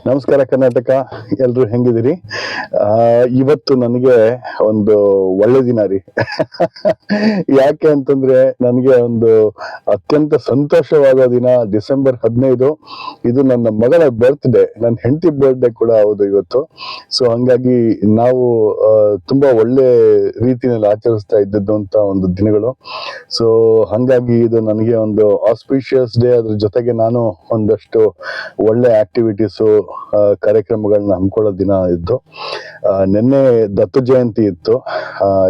ನಮಸ್ಕಾರ ಕರ್ನಾಟಕ, ಎಲ್ರು ಹೆಂಗಿದಿರಿ? ಇವತ್ತು ನನಗೆ ಒಂದು ಒಳ್ಳೆ ದಿನ ರೀ. ಯಾಕೆ ಅಂತಂದ್ರೆ ನನಗೆ ಒಂದು ಅತ್ಯಂತ ಸಂತೋಷವಾದ ದಿನ. ಡಿಸೆಂಬರ್ 15 ಇದು ನನ್ನ ಮಗಳ ಬರ್ತ್ಡೇ, ನನ್ನ ಹೆಂಡತಿ ಬರ್ತ್ಡೇ ಕೂಡ ಹೌದು ಇವತ್ತು. ಸೊ ಹಂಗಾಗಿ ನಾವು ತುಂಬಾ ಒಳ್ಳೆ ರೀತಿಯಲ್ಲಿ ಆಚರಿಸ್ತಾ ಇದ್ದದ್ದು ಅಂತ ಒಂದು ದಿನಗಳು. ಸೊ ಹಂಗಾಗಿ ಇದು ನನಗೆ ಒಂದು ಆಸ್ಪಿಷಿಯಸ್ ಡೇ. ಅದ್ರ ಜೊತೆಗೆ ನಾನು ಒಂದಷ್ಟು ಒಳ್ಳೆ ಆಕ್ಟಿವಿಟೀಸು ಕಾರ್ಯಕ್ರಮಗಳನ್ನ ಹಮ್ಕೊಳ್ಳೋ ದಿನ ಇದ್ದು. ನಿನ್ನೆ ದತ್ತ ಜಯಂತಿ ಇತ್ತು.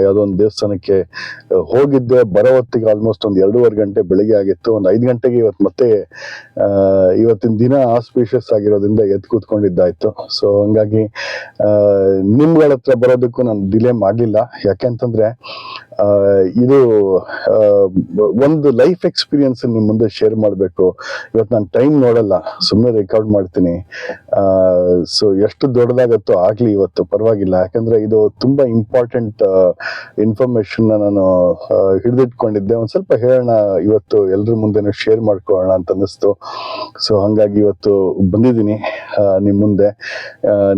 ಯಾವುದೋ ಒಂದು ದೇವಸ್ಥಾನಕ್ಕೆ ಹೋಗಿದ್ದೆ. ಬರೋ ಹೊತ್ತಿಗೆ ಆಲ್ಮೋಸ್ಟ್ ಒಂದು 2:30 ಗಂಟೆ ಬೆಳಿಗ್ಗೆ ಆಗಿತ್ತು. ಒಂದು 5 ಗಂಟೆಗೆ ಇವತ್ತು ಮತ್ತೆ ಇವತ್ತಿನ ದಿನ ಆಸ್ಪಿಷಿಯಸ್ ಆಗಿರೋದ್ರಿಂದ ಎದ್ದು ಕೂತ್ಕೊಂಡಿದ್ದಾಯ್ತು. ಸೊ ಹಂಗಾಗಿ ನಿಮ್ಗಳ ಹತ್ರ ಬರೋದಕ್ಕೂ ನಾನು ಡಿಲೇ ಮಾಡಲಿಲ್ಲ. ಯಾಕೆಂತಂದ್ರೆ ಇದು ಒಂದು ಲೈಫ್ ಎಕ್ಸ್ಪೀರಿಯನ್ಸ್ ನಿಮ್ ಮುಂದೆ ಶೇರ್ ಮಾಡಬೇಕು. ಇವತ್ತು ನಾನು ಟೈಮ್ ನೋಡಲ್ಲ, ಸುಮ್ಮನೆ ರೆಕಾರ್ಡ್ ಮಾಡ್ತೀನಿ. ಸೊ ಎಷ್ಟು ದೊಡ್ಡದಾಗತ್ತೋ ಆಗ್ಲಿ, ಇವತ್ತು ಪರವಾಗಿಲ್ಲ. ಯಾಕಂದ್ರೆ ಇದು ತುಂಬಾ ಇಂಪಾರ್ಟೆಂಟ್ ಇನ್ಫಾರ್ಮೇಶನ್ ನಾನು ಹಿಡಿದಿಟ್ಕೊಂಡಿದ್ದೆ. ಒಂದ್ ಸ್ವಲ್ಪ ಹೇಳೋಣ ಇವತ್ತು, ಎಲ್ರ ಮುಂದೆನೂ ಶೇರ್ ಮಾಡ್ಕೊಳ್ಳೋಣ ಅಂತ ಅನ್ನಿಸ್ತು. ಸೊ ಹಂಗಾಗಿ ಇವತ್ತು ಬಂದಿದ್ದೀನಿ ನಿಮ್ ಮುಂದೆ.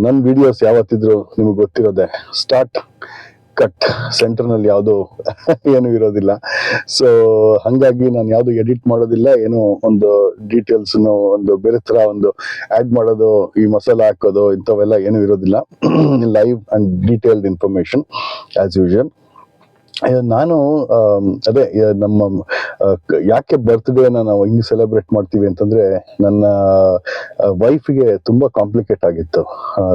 ನನ್ನ ವಿಡಿಯೋಸ್ ಯಾವತ್ತಿದ್ರು ನಿಮ್ಗೆ ಗೊತ್ತಿರೋದೆ, ಸ್ಟಾರ್ಟ್ ಕಟ್, ಸೆಂಟರ್ ನಲ್ಲಿ ಯಾವುದು ಏನು ಇರೋದಿಲ್ಲ. ಸೊ ಹಂಗಾಗಿ ನಾನು ಯಾವ್ದು ಎಡಿಟ್ ಮಾಡೋದಿಲ್ಲ, ಏನೋ ಒಂದು ಡೀಟೇಲ್ಸ್ ಒಂದು ಬೇರೆ ತರ ಒಂದು ಆಡ್ ಮಾಡೋದು, ಈ ಮಸಾಲ ಹಾಕೋದು ಇಂಥವೆಲ್ಲ ಏನು ಇರೋದಿಲ್ಲ. Live and detailed information as usual. ನಾನು ಅದೇ ನಮ್ಮ ಯಾಕೆ ಬರ್ತ್ಡೇನ ನಾವು ಹಿಂಗೆ ಸೆಲೆಬ್ರೇಟ್ ಮಾಡ್ತೀವಿ ಅಂತಂದ್ರೆ, ನನ್ನ ವೈಫ್ಗೆ ತುಂಬಾ ಕಾಂಪ್ಲಿಕೇಟ್ ಆಗಿತ್ತು.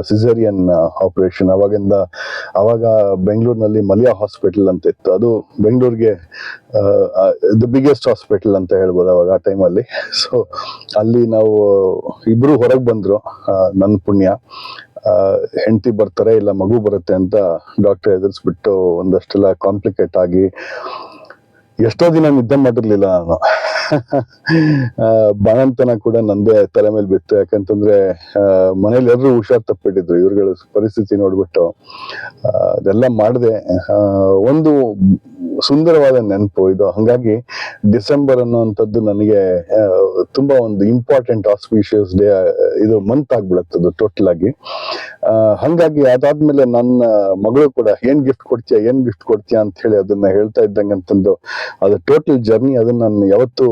Caesarean operation. ಅವಾಗ ಬೆಂಗಳೂರಿನಲ್ಲಿ ಮಲಿಯಾ ಹಾಸ್ಪಿಟಲ್ ಅಂತ ಇತ್ತು. ಅದು ಬೆಂಗಳೂರಿಗೆ ದ ಬಿಗ್ಗೆಸ್ಟ್ ಹಾಸ್ಪಿಟಲ್ ಅಂತ ಹೇಳ್ಬೋದು ಅವಾಗ, ಆ ಟೈಮಲ್ಲಿ. ಸೊ ಅಲ್ಲಿ ನಾವು ಇಬ್ರು ಹೊರಗೆ ಬಂದ್ರು. ನನ್ನ ಪುಣ್ಯ, ಹೆಂಡತಿ ಬರ್ತಾರೆ ಇಲ್ಲ ಮಗು ಬರುತ್ತೆ ಅಂತ ಡಾಕ್ಟರ್ ಎದುರಿಸ್ಬಿಟ್ಟು ಒಂದಷ್ಟೆಲ್ಲ ಕಾಂಪ್ಲಿಕೇಟ್ ಆಗಿ ಎಷ್ಟೋ ದಿನ ನಿದ್ದೆ ಮಾಡಿರ್ಲಿಲ್ಲ ನಾನು. ಬಾಣಂತನ ಕೂಡ ನಂದೇ ತಲೆ ಮೇಲೆ ಬಿತ್ತು. ಯಾಕಂತಂದ್ರೆ ಮನೇಲಿ ಎಲ್ಲರೂ ಹುಷಾರ್ ತಪ್ಪಿಟ್ಟಿದ್ರು ಇವ್ರುಗಳ ಪರಿಸ್ಥಿತಿ ನೋಡ್ಬಿಟ್ಟು. ಅದೆಲ್ಲ ಮಾಡಿದೆ. ಒಂದು ಸುಂದರವಾದ ನೆನಪು ಇದು. ಹಂಗಾಗಿ ಡಿಸೆಂಬರ್ ಅನ್ನುವಂಥದ್ದು ನನಗೆ ತುಂಬಾ ಒಂದು ಇಂಪಾರ್ಟೆಂಟ್ ಆಸ್ಪಿಷಿಯಸ್ ಡೇ. ಇದು ಮಂತ್ ಆಗ್ಬಿಡತ್ತದು ಟೋಟಲ್ ಆಗಿ. ಹಂಗಾಗಿ ಅದಾದ್ಮೇಲೆ ನನ್ನ ಮಗಳು ಕೂಡ ಏನ್ ಗಿಫ್ಟ್ ಕೊಡ್ತೀಯಾ ಅಂತ ಹೇಳಿ ಅದನ್ನ ಹೇಳ್ತಾ ಇದ್ದಂಗೆ ಅಂತಂದು, ಅದು ಟೋಟಲ್ ಜರ್ನಿ. ಅದನ್ನ ನಾನು ಯಾವತ್ತೂ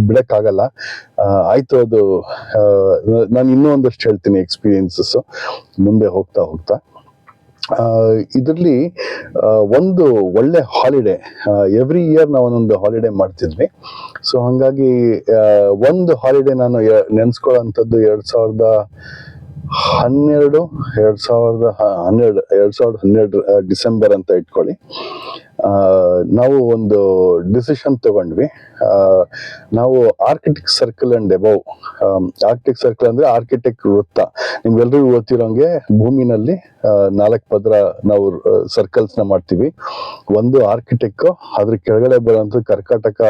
ಬಿಡಕ್ಕಾಗಲ್ಲ. ಆಯ್ತು, ಅದು ನಾನು ಇನ್ನೂ ಒಂದಷ್ಟು ಹೇಳ್ತೀನಿ ಎಕ್ಸ್ಪೀರಿಯನ್ಸಸ್ ಮುಂದೆ ಹೋಗ್ತಾ. ಇದರಲ್ಲಿ ಒಂದು ಒಳ್ಳೆ ಹಾಲಿಡೇ, ಎವ್ರಿ ಇಯರ್ ನಾವು ಒಂದೊಂದು ಹಾಲಿಡೇ ಮಾಡ್ತಿದ್ವಿ. ಸೊ ಹಂಗಾಗಿ ಒಂದು ಹಾಲಿಡೇ ನಾನು ನೆನ್ಸ್ಕೊಳ್ಳೋಂಥದ್ದು 2012 ಡಿಸೆಂಬರ್ ಅಂತ ಇಟ್ಕೊಳ್ಳಿ. ನಾವು ಒಂದು ಡಿಸಿಷನ್ ತಗೊಂಡ್ವಿ. ನಾವು architect circle and above. Architect circle ಅಂದ್ರೆ ಆರ್ಕಿಟೆಕ್ಟ್ ವೃತ್ತ. ನಿಮ್ಗೆಲ್ರಿಗೂ ಗೊತ್ತಿರೋಂಗೆ ಭೂಮಿನಲ್ಲಿ 4 ಪದರ ನಾವು ಸರ್ಕಲ್ಸ್ ನ ಮಾಡ್ತೀವಿ. ಒಂದು ಆರ್ಕಿಟೆಕ್ಟ್, ಅದ್ರ ಕೆಳಗಡೆ ಬರೋಂಥ ಕರ್ಕಾಟಕ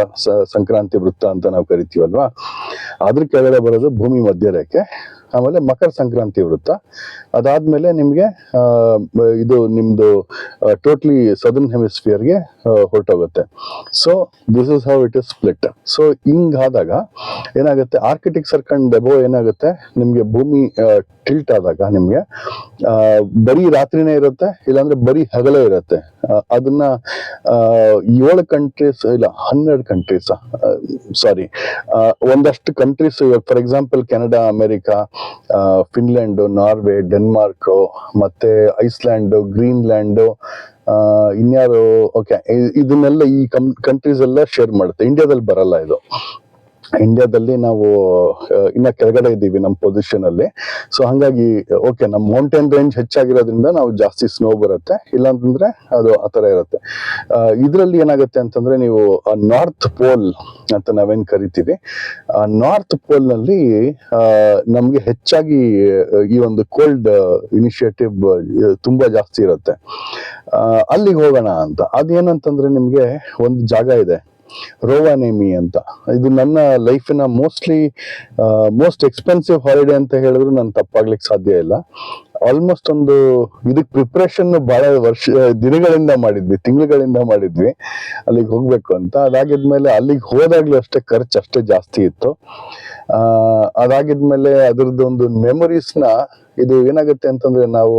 ಸಂಕ್ರಾಂತಿ ವೃತ್ತ ಅಂತ ನಾವು ಕರಿತೀವಲ್ವಾ. ಅದ್ರ ಕೆಳಗಡೆ ಬರೋದು ಭೂಮಿ ಮಧ್ಯರೇಖೆ. ಆಮೇಲೆ ಮಕರ ಸಂಕ್ರಾಂತಿ ವೃತ್ತ. ಅದಾದ್ಮೇಲೆ ನಿಮ್ಗೆ ಇದು ನಿಮ್ದು ಟೋಟ್ಲಿ ಸದರ್ನ್ ಹೆಮಿಸ್ಫಿಯರ್ಗೆ ಹೊರಟೋಗುತ್ತೆ. So this is how it is split. So ಹಿಂಗಾದಾಗ ಏನಾಗುತ್ತೆ, ಆರ್ಕಿಟೆಕ್ಟ್ ಸರ್ಕಲ್ ಅಬೌವ್ ಏನಾಗುತ್ತೆ, ನಿಮ್ಗೆ ಭೂಮಿ ಟಿಲ್ಟ್ ಆದಾಗ ನಿಮ್ಗೆ ಬರೀ ರಾತ್ರಿನೇ ಇರುತ್ತೆ, ಇಲ್ಲಾಂದ್ರೆ ಬರೀ ಹಗಲೇ ಇರುತ್ತೆ. ಅದನ್ನ 7 ಕಂಟ್ರೀಸ್ ಇಲ್ಲ 12 ಕಂಟ್ರೀಸ್, ಸಾರಿ, ಒಂದಷ್ಟು countries, for example Canada, America, Finland, Norway, Denmark, ಮತ್ತೆ ಐಸ್ಲ್ಯಾಂಡ್, ಗ್ರೀನ್ಲ್ಯಾಂಡ್, ಇನ್ಯಾರು, ಓಕೆ, ಇದನ್ನೆಲ್ಲ ಈ ಕಂಟ್ರೀಸ್ ಎಲ್ಲ ಶೇರ್ ಮಾಡುತ್ತೆ. ಇಂಡಿಯಾದಲ್ಲಿ ಬರಲ್ಲ ಇದು. ಇಂಡಿಯಾದಲ್ಲಿ ನಾವು ಇನ್ನ ಕೆಳಗಡೆ ಇದ್ದೀವಿ ನಮ್ಮ ಪೊಸಿಷನ್ ಅಲ್ಲಿ. ಸೊ ಹಂಗಾಗಿ ಓಕೆ, ನಮ್ಮ ಮೌಂಟೇನ್ ರೇಂಜ್ ಹೆಚ್ಚಾಗಿರೋದ್ರಿಂದ ನಾವು ಜಾಸ್ತಿ ಸ್ನೋ ಬರುತ್ತೆ, ಇಲ್ಲಾಂತಂದ್ರೆ ಅದು ಆತರ ಇರುತ್ತೆ. ಇದರಲ್ಲಿ ಏನಾಗುತ್ತೆ ಅಂತಂದ್ರೆ, ನೀವು ನಾರ್ತ್ ಪೋಲ್ ಅಂತ ನಾವೇನ್ ಕರಿತೀವಿ, ಆ ನಾರ್ತ್ ಪೋಲ್ ನಲ್ಲಿ ನಮ್ಗೆ ಹೆಚ್ಚಾಗಿ ಈ ಒಂದು ಕೋಲ್ಡ್ ಇನಿಷಿಯೇಟಿವ್ ತುಂಬಾ ಜಾಸ್ತಿ ಇರುತ್ತೆ. ಅಲ್ಲಿಗೆ ಹೋಗೋಣ ಅಂತ. ಅದೇನಂತಂದ್ರೆ, ನಿಮ್ಗೆ ಒಂದು ಜಾಗ ಇದೆ, ರೋವಾನೇಮಿ ಅಂತ. ಇದು ನನ್ನ ಲೈಫಿನ ಮೋಸ್ಟ್ ಎಕ್ಸ್ಪೆನ್ಸಿವ್ ಹಾಲಿಡೇ ಅಂತ ಹೇಳಿದ್ರು ನಾನು ತಪ್ಪಾಗ್ಲಿಕ್ಕೆ ಸಾಧ್ಯ ಇಲ್ಲ. ಆಲ್ಮೋಸ್ಟ್ ಒಂದು ಇದಕ್ ಪ್ರಿಪ್ರೇಷನ್ ಬಹಳ ದಿನಗಳಿಂದ ಮಾಡಿದ್ವಿ, ತಿಂಗಳುಗಳಿಂದ ಮಾಡಿದ್ವಿ ಅಲ್ಲಿಗೆ ಹೋಗ್ಬೇಕು ಅಂತ. ಅದಾಗಿದ್ಮೇಲೆ ಅಲ್ಲಿಗೆ ಹೋದಾಗ್ಲೂ ಅಷ್ಟೇ ಖರ್ಚು ಅಷ್ಟೇ ಜಾಸ್ತಿ ಇತ್ತು. ಅದಾಗಿದ್ಮೇಲೆ ಅದ್ರದ್ದು ಒಂದು ಮೆಮೊರೀಸ್ನ, ಇದು ಏನಾಗುತ್ತೆ ಅಂತಂದ್ರೆ ನಾವು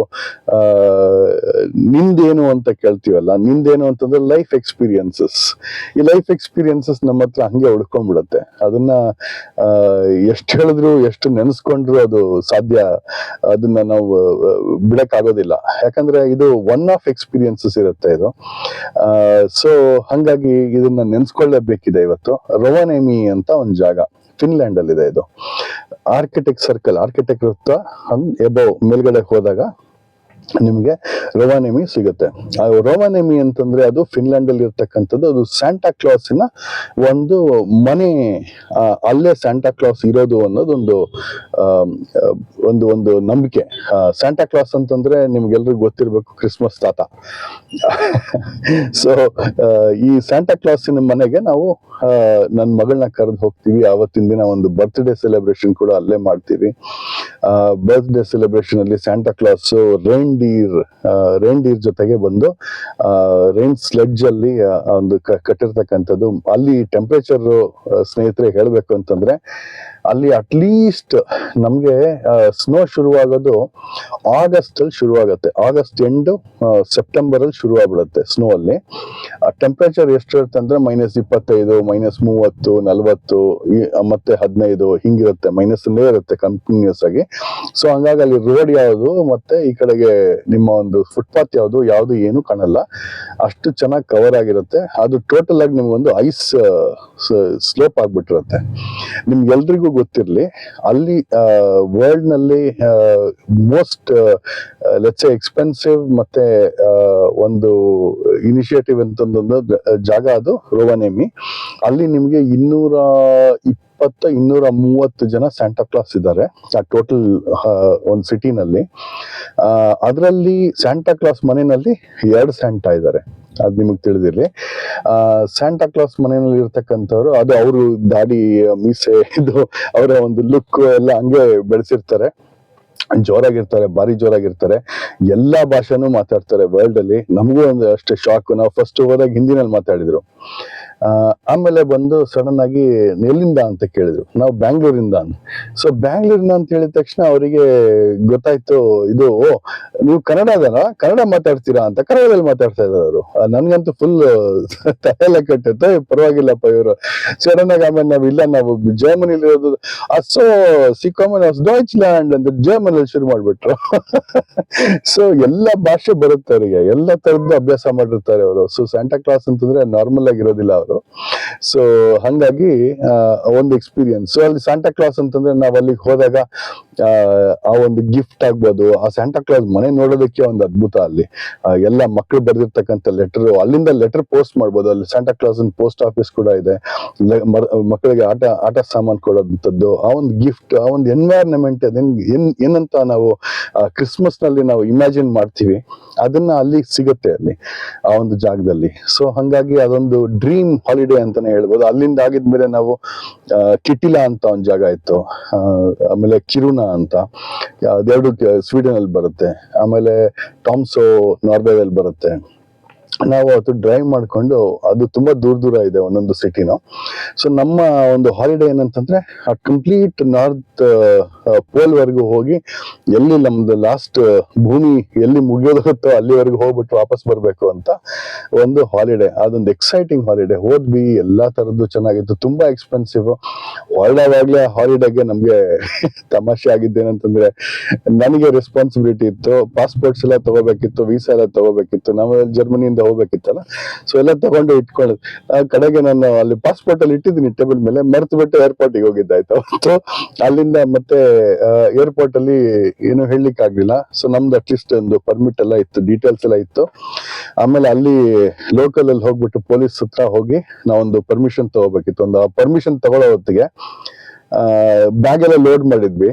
ನಿಂದೇನು ಅಂತ ಕೇಳ್ತೀವಲ್ಲ, ನಿಂದೇನು ಅಂತಂದ್ರೆ ಲೈಫ್ ಎಕ್ಸ್ಪೀರಿಯನ್ಸಸ್. ಈ ಲೈಫ್ ಎಕ್ಸ್ಪೀರಿಯನ್ಸಸ್ ನಮ್ಮ ಹತ್ರ ಹಂಗೆ ಉಳ್ಕೊಂಡ್ಬಿಡುತ್ತೆ. ಅದನ್ನ ಎಷ್ಟು ಹೇಳಿದ್ರು ಎಷ್ಟು ನೆನೆಸ್ಕೊಂಡ್ರು ಅದು ಸಾಧ್ಯ, ಅದನ್ನ ನಾವು ಬಿಡಕ್ಕಾಗೋದಿಲ್ಲ. ಯಾಕಂದ್ರೆ ಇದು ಒನ್ ಆಫ್ ಎಕ್ಸ್ಪೀರಿಯನ್ಸಸ್ ಇರುತ್ತೆ ಇದು. ಸೊ ಹಂಗಾಗಿ ಇದನ್ನ ನೆನ್ಸ್ಕೊಳ್ಳೇಬೇಕಿದೆ ಇವತ್ತು. ರೋವನೆಮಿ ಅಂತ ಒಂದು ಜಾಗ ಫಿನ್ಲ್ಯಾಂಡ್ ಅಲ್ಲಿ ಇದೆ. ಇದು ಆರ್ಕಿಟೆಕ್ಟ್ ಸರ್ಕಲ್, ಆರ್ಕಿಟೆಕ್ಟ್ ವೃತ್ತ ಎಬವ್ ಮೇಲ್ಗಡೆ ಹೋದಾಗ ನಿಮ್ಗೆ ರೋವನೆಮಿ ಸಿಗುತ್ತೆ. ಆ ರೋವನೆಮಿ ಅಂತಂದ್ರೆ ಅದು ಫಿನ್ಲ್ಯಾಂಡ್ ಅಲ್ಲಿ ಇರ್ತಕ್ಕಂಥದ್ದು. ಅದು ಸ್ಯಾಂಟಾ ಕ್ಲಾಸಿನ ಒಂದು ಮನೆ, ಅಲ್ಲೇ ಸ್ಯಾಂಟಾ ಕ್ಲಾಸ್ ಇರೋದು ಅನ್ನೋದೊಂದು ಒಂದು ನಂಬಿಕೆ. ಸ್ಯಾಂಟಾ ಕ್ಲಾಸ್ ಅಂತಂದ್ರೆ ನಿಮ್ಗೆಲ್ರಿಗೂ ಗೊತ್ತಿರ್ಬೇಕು, ಕ್ರಿಸ್ಮಸ್ ತಾತ. ಸೊ ಈ ಸ್ಯಾಂಟಾ ಕ್ಲಾಸಿನ ಮನೆಗೆ ನಾವು ನನ್ನ ಮಗಳನ್ನ ಕರೆದು ಹೋಗ್ತೀವಿ. ಆವತ್ತಿನ ದಿನ ಒಂದು ಬರ್ತ್ಡೇ ಸೆಲೆಬ್ರೇಷನ್ ಕೂಡ ಅಲ್ಲೇ ಮಾಡ್ತೀವಿ. ಬರ್ತ್ಡೇ ಸೆಲೆಬ್ರೇಷನ್ ಅಲ್ಲಿ ಸ್ಯಾಂಟಾ ಕ್ಲಾಸ್ ರೇಂಡೀರ್ ಜೊತೆಗೆ ಬಂದು ರೈನ್ ಸ್ಲೆಡ್ಜ್ ಅಲ್ಲಿ ಒಂದು ಕಟ್ಟಿರ್ತಕ್ಕಂಥದ್ದು. ಅಲ್ಲಿ ಟೆಂಪರೇಚರ್ ಸ್ನೇಹಿತರೆ ಹೇಳ್ಬೇಕು ಅಂತಂದ್ರೆ ಅಲ್ಲಿ ಅಟ್ಲೀಸ್ಟ್ ನಮ್ಗೆ ಸ್ನೋ ಶುರುವಾಗೋದು ಆಗಸ್ಟ್ ಅಲ್ಲಿ ಶುರುವಾಗುತ್ತೆ. ಆಗಸ್ಟ್ ಎಂಡ್ ಸೆಪ್ಟೆಂಬರ್ ಅಲ್ಲಿ ಶುರುವಾಗ್ಬಿಡುತ್ತೆ ಸ್ನೋ ಅಲ್ಲಿ. ಟೆಂಪರೇಚರ್ ಎಷ್ಟು ಇರುತ್ತೆ ಅಂದ್ರೆ -25, -30, 40 ಮತ್ತೆ 15 ಹಿಂಗಿರುತ್ತೆ. ಮೈನಸ್ ಅಲ್ಲೇ ಇರುತ್ತೆ ಕಂಟಿನ್ಯೂಸ್ ಆಗಿ. ಸೊ ಹಂಗಾಗಿ ಅಲ್ಲಿ ರೋಡ್ ಯಾವುದು ಮತ್ತೆ ಈ ಕಡೆಗೆ ನಿಮ್ಮ ಒಂದು ಫುಟ್ಪಾತ್ ಯಾವುದು ಏನು ಕಾಣಲ್ಲ. ಅಷ್ಟು ಚೆನ್ನಾಗಿ ಕವರ್ ಆಗಿರುತ್ತೆ. ಅದು ಟೋಟಲ್ ಆಗಿ ನಿಮ್ಗೊಂದು ಐಸ್ ಸ್ಲೋಪ್ ಆಗ್ಬಿಟ್ಟಿರುತ್ತೆ. ನಿಮ್ಗೆಲ್ರಿಗೂ ಗೊತ್ತಿರ್ಲಿ, ಅಲ್ಲಿ ವರ್ಲ್ಡ್ ನಲ್ಲಿ ಮೋಸ್ಟ್ ಲೆಟ್ಸ್ ಎಕ್ಸ್ಪೆನ್ಸಿವ್ ಮತ್ತೆ ಒಂದು ಇನಿಷಿಯೇಟಿವ್ ಅಂತಂದೊಂದು ಜಾಗ ಅದು ರೋವನೆಮಿ. ಅಲ್ಲಿ ನಿಮ್ಗೆ 220-230 ಜನ ಸ್ಯಾಂಟಾ ಕ್ಲಾಸ್ ಇದ್ದಾರೆ ಆ ಟೋಟಲ್ ಒಂದು ಸಿಟಿನಲ್ಲಿ. ಅದರಲ್ಲಿ ಸ್ಯಾಂಟಾ ಕ್ಲಾಸ್ ಮನೆಯಲ್ಲಿ 2 ಸ್ಯಾಂಟಾ ಇದ್ದಾರೆ, ಅದು ನಿಮಗೆ ತಿಳಿದಿರ್ಲಿ. ಸ್ಯಾಂಟಾ ಕ್ಲಾಸ್ ಮನೆಯಲ್ಲಿ ಇರ್ತಕ್ಕಂಥವ್ರು, ಅದು ಅವರು ದಾಡಿ ಮೀಸೆ ಇದು ಅವರ ಒಂದು ಲುಕ್ ಎಲ್ಲ ಹಂಗೆ ಬೆಳೆಸಿರ್ತಾರೆ. ಜೋರಾಗಿರ್ತಾರೆ, ಭಾರಿ ಜೋರಾಗಿರ್ತಾರೆ. ಎಲ್ಲಾ ಭಾಷೆನೂ ಮಾತಾಡ್ತಾರೆ ವರ್ಲ್ಡ್ ಅಲ್ಲಿ. ನಮಗೂ ಒಂದು ಅಷ್ಟೇ ಶಾಕ್. ನಾವು ಫಸ್ಟ್ ಹೋದಾಗ ಹಿಂದಿನಲ್ಲಿ ಮಾತಾಡಿದ್ರು. ಆಮೇಲೆ ಬಂದು ಸಡನ್ ಆಗಿ ಎಲ್ಲಿಂದ ಅಂತ ಕೇಳಿದ್ರು. ನಾವು ಬ್ಯಾಂಗ್ಳೂರಿಂದ ಅಂತ. ಸೊ ಬ್ಯಾಂಗ್ಳೂರಿಂದ ಅಂತ ಹೇಳಿದ ತಕ್ಷಣ ಅವರಿಗೆ ಗೊತ್ತಾಯ್ತು, ಇದು ನೀವು ಕನ್ನಡ ಮಾತಾಡ್ತೀರಾ ಅಂತ. ಕನ್ನಡದಲ್ಲಿ ಮಾತಾಡ್ತಾ ಇದ್ದಾರೆ ಅವರು. ನನ್ಗಂತೂ ಫುಲ್ ತಲೆಲ್ಲ ಕಟ್ಟಿತ್ತು. ಪರವಾಗಿಲ್ಲಪ್ಪ ಇವರು ಸಡನ್ ಆಗಿ. ಆಮೇಲೆ ನಾವು ಜರ್ಮನಿಲಿ ಇರೋದು. ಸೊ ಸಿಕ್ಕಾಮನ್ ಡಾಯ್ಚ್ಲ್ಯಾಂಡ್ ಅಂತ ಜರ್ಮನಿಯಲ್ಲಿ ಶುರು ಮಾಡ್ಬಿಟ್ರು. ಸೊ ಎಲ್ಲಾ ಭಾಷೆ ಬರುತ್ತೆ ಅವರಿಗೆ, ಎಲ್ಲ ತರದ್ದು ಅಭ್ಯಾಸ ಮಾಡಿರ್ತಾರೆ ಅವರು. ಸೊ ಸ್ಯಾಂಟಾ ಕ್ಲಾಸ್ ಅಂತಂದ್ರೆ ನಾರ್ಮಲ್ ಆಗಿರೋದಿಲ್ಲ ಅವರು. ಸೊ ಹಂಗಾಗಿ ಒಂದು ಎಕ್ಸ್ಪೀರಿಯನ್ಸ್. ಅಲ್ಲಿ ಸ್ಯಾಂಟಾ ಕ್ಲಾಸ್ ಅಂತಂದ್ರೆ ನಾವ್ ಅಲ್ಲಿಗೆ ಹೋದಾಗ ಆ ಒಂದು ಗಿಫ್ಟ್ ಆಗ್ಬೋದು, ಆ ಸ್ಯಾಂಟಾ ಕ್ಲಾಸ್ ಮನೆ ನೋಡೋದಕ್ಕೆ ಒಂದು ಅದ್ಭುತ. ಅಲ್ಲಿ ಎಲ್ಲ ಮಕ್ಕಳು ಬರ್ದಿರ್ತಕ್ಕಂಥ ಲೆಟರ್, ಅಲ್ಲಿಂದ ಲೆಟರ್ ಪೋಸ್ಟ್ ಮಾಡ್ಬೋದು. ಅಲ್ಲಿ ಸ್ಯಾಂಟಾ ಕ್ಲಾಸ್ ಪೋಸ್ಟ್ ಆಫೀಸ್ ಕೂಡ ಇದೆ. ಮಕ್ಕಳಿಗೆ ಆಟ ಸಾಮಾನು ಕೊಡೋದಂಥದ್ದು, ಆ ಒಂದು ಗಿಫ್ಟ್, ಆ ಒಂದು ಎನ್ವೈರನ್ಮೆಂಟ್, ಏನಂತ ನಾವು ಕ್ರಿಸ್ಮಸ್ ನಲ್ಲಿ ನಾವು ಇಮ್ಯಾಜಿನ್ ಮಾಡ್ತೀವಿ, ಅದನ್ನ ಅಲ್ಲಿ ಸಿಗುತ್ತೆ ಅಲ್ಲಿ ಆ ಒಂದು ಜಾಗದಲ್ಲಿ. ಸೊ ಹಂಗಾಗಿ ಅದೊಂದು ಡ್ರೀಮ್ ಹಾಲಿಡೇ ಅಂತಾನೆ ಹೇಳ್ಬೋದು. ಅಲ್ಲಿಂದ ಆಗಿದ್ಮೇಲೆ ನಾವು ಕಿಟಿಲಾ ಅಂತ ಒಂದು ಜಾಗ ಇತ್ತು, ಆಮೇಲೆ ಕಿರುನಾ ಅಂತ, ಅದೆರಡು ಸ್ವೀಡನ್ ಅಲ್ಲಿ ಬರುತ್ತೆ. ಆಮೇಲೆ ಟಾಮ್ಸೋ ನಾರ್ವೆದಲ್ಲಿ ಬರುತ್ತೆ. ನಾವು ಅವತ್ತು ಡ್ರೈವ್ ಮಾಡ್ಕೊಂಡು, ಅದು ತುಂಬಾ ದೂರ ಇದೆ ಒಂದೊಂದು ಸಿಟಿನು. ಸೊ ನಮ್ಮ ಒಂದು ಹಾಲಿಡೇ ಏನಂತಂದ್ರೆ ಆ ಕಂಪ್ಲೀಟ್ ನಾರ್ತ್ ಪೋಲ್ ವರೆಗೂ ಹೋಗಿ, ಎಲ್ಲಿ ನಮ್ದು ಲಾಸ್ಟ್ ಭೂಮಿ ಎಲ್ಲಿ ಮುಗಿಯೋದಾಗುತ್ತೋ ಅಲ್ಲಿವರೆಗೂ ಹೋಗ್ಬಿಟ್ಟು ವಾಪಸ್ ಬರ್ಬೇಕು ಅಂತ ಒಂದು ಹಾಲಿಡೇ. ಅದೊಂದು ಎಕ್ಸೈಟಿಂಗ್ ಹಾಲಿಡೇ. ಹೋದ್ವಿ, ಎಲ್ಲಾ ತರದ್ದು ಚೆನ್ನಾಗಿತ್ತು. ತುಂಬಾ ಎಕ್ಸ್ಪೆನ್ಸಿವ್. ಹೊರಡಾವಾಗ್ಲೇ ಹಾಲಿಡೇಗೆ ನಮ್ಗೆ ತಮಾಷೆ ಆಗಿದ್ದೇನಂತಂದ್ರೆ, ನನಗೆ ರೆಸ್ಪಾನ್ಸಿಬಿಲಿಟಿ ಇತ್ತು. ಪಾಸ್ಪೋರ್ಟ್ಸ್ ಎಲ್ಲ ತಗೋಬೇಕಿತ್ತು, ವೀಸಾ ಎಲ್ಲ ತಗೋಬೇಕಿತ್ತು. ನಾವು ಜರ್ಮನಿಯಿಂದ ಹೋಗ್ಬೇಕಿತ್ತಲ್ಲ. ಸೊ ಎಲ್ಲ ತಗೊಂಡು ಇಟ್ಕೊಳ್ಳೋದು. ಕಡೆಗೆ ನಾನು ಅಲ್ಲಿ ಪಾಸ್ಪೋರ್ಟ್ ಅಲ್ಲಿ ಇಟ್ಟಿದ್ದೀನಿ ಟೇಬಲ್ ಮೇಲೆ, ಮರ್ತು ಬಿಟ್ಟು ಏರ್ಪೋರ್ಟಿಗೆ ಹೋಗಿದ್ದಾಯ್ತು. ಸೊ ಅಲ್ಲಿಂದ ಮತ್ತೆ ಏರ್ಪೋರ್ಟ್ ಅಲ್ಲಿ ಏನು ಹೇಳಲಿಕ್ಕೆ ಆಗ್ಲಿಲ್ಲ. ಸೊ ನಮ್ದು ಅಟ್ಲೀಸ್ಟ್ ಒಂದು ಪರ್ಮಿಟ್ ಎಲ್ಲ ಇತ್ತು, ಡೀಟೇಲ್ಸ್ ಎಲ್ಲ ಇತ್ತು. ಆಮೇಲೆ ಅಲ್ಲಿ ಲೋಕಲ್ ಅಲ್ಲಿ ಹೋಗ್ಬಿಟ್ಟು ಪೊಲೀಸ್ ಹತ್ರ ಹೋಗಿ ನಾವೊಂದು ಪರ್ಮಿಷನ್ ತಗೋಬೇಕಿತ್ತು. ಒಂದು ಪರ್ಮಿಷನ್ ತಗೊಳ್ಳೋ ಹೊತ್ತಿಗೆ ಬ್ಯಾಗ್ ಎಲ್ಲ ಲೋಡ್ ಮಾಡಿದ್ವಿ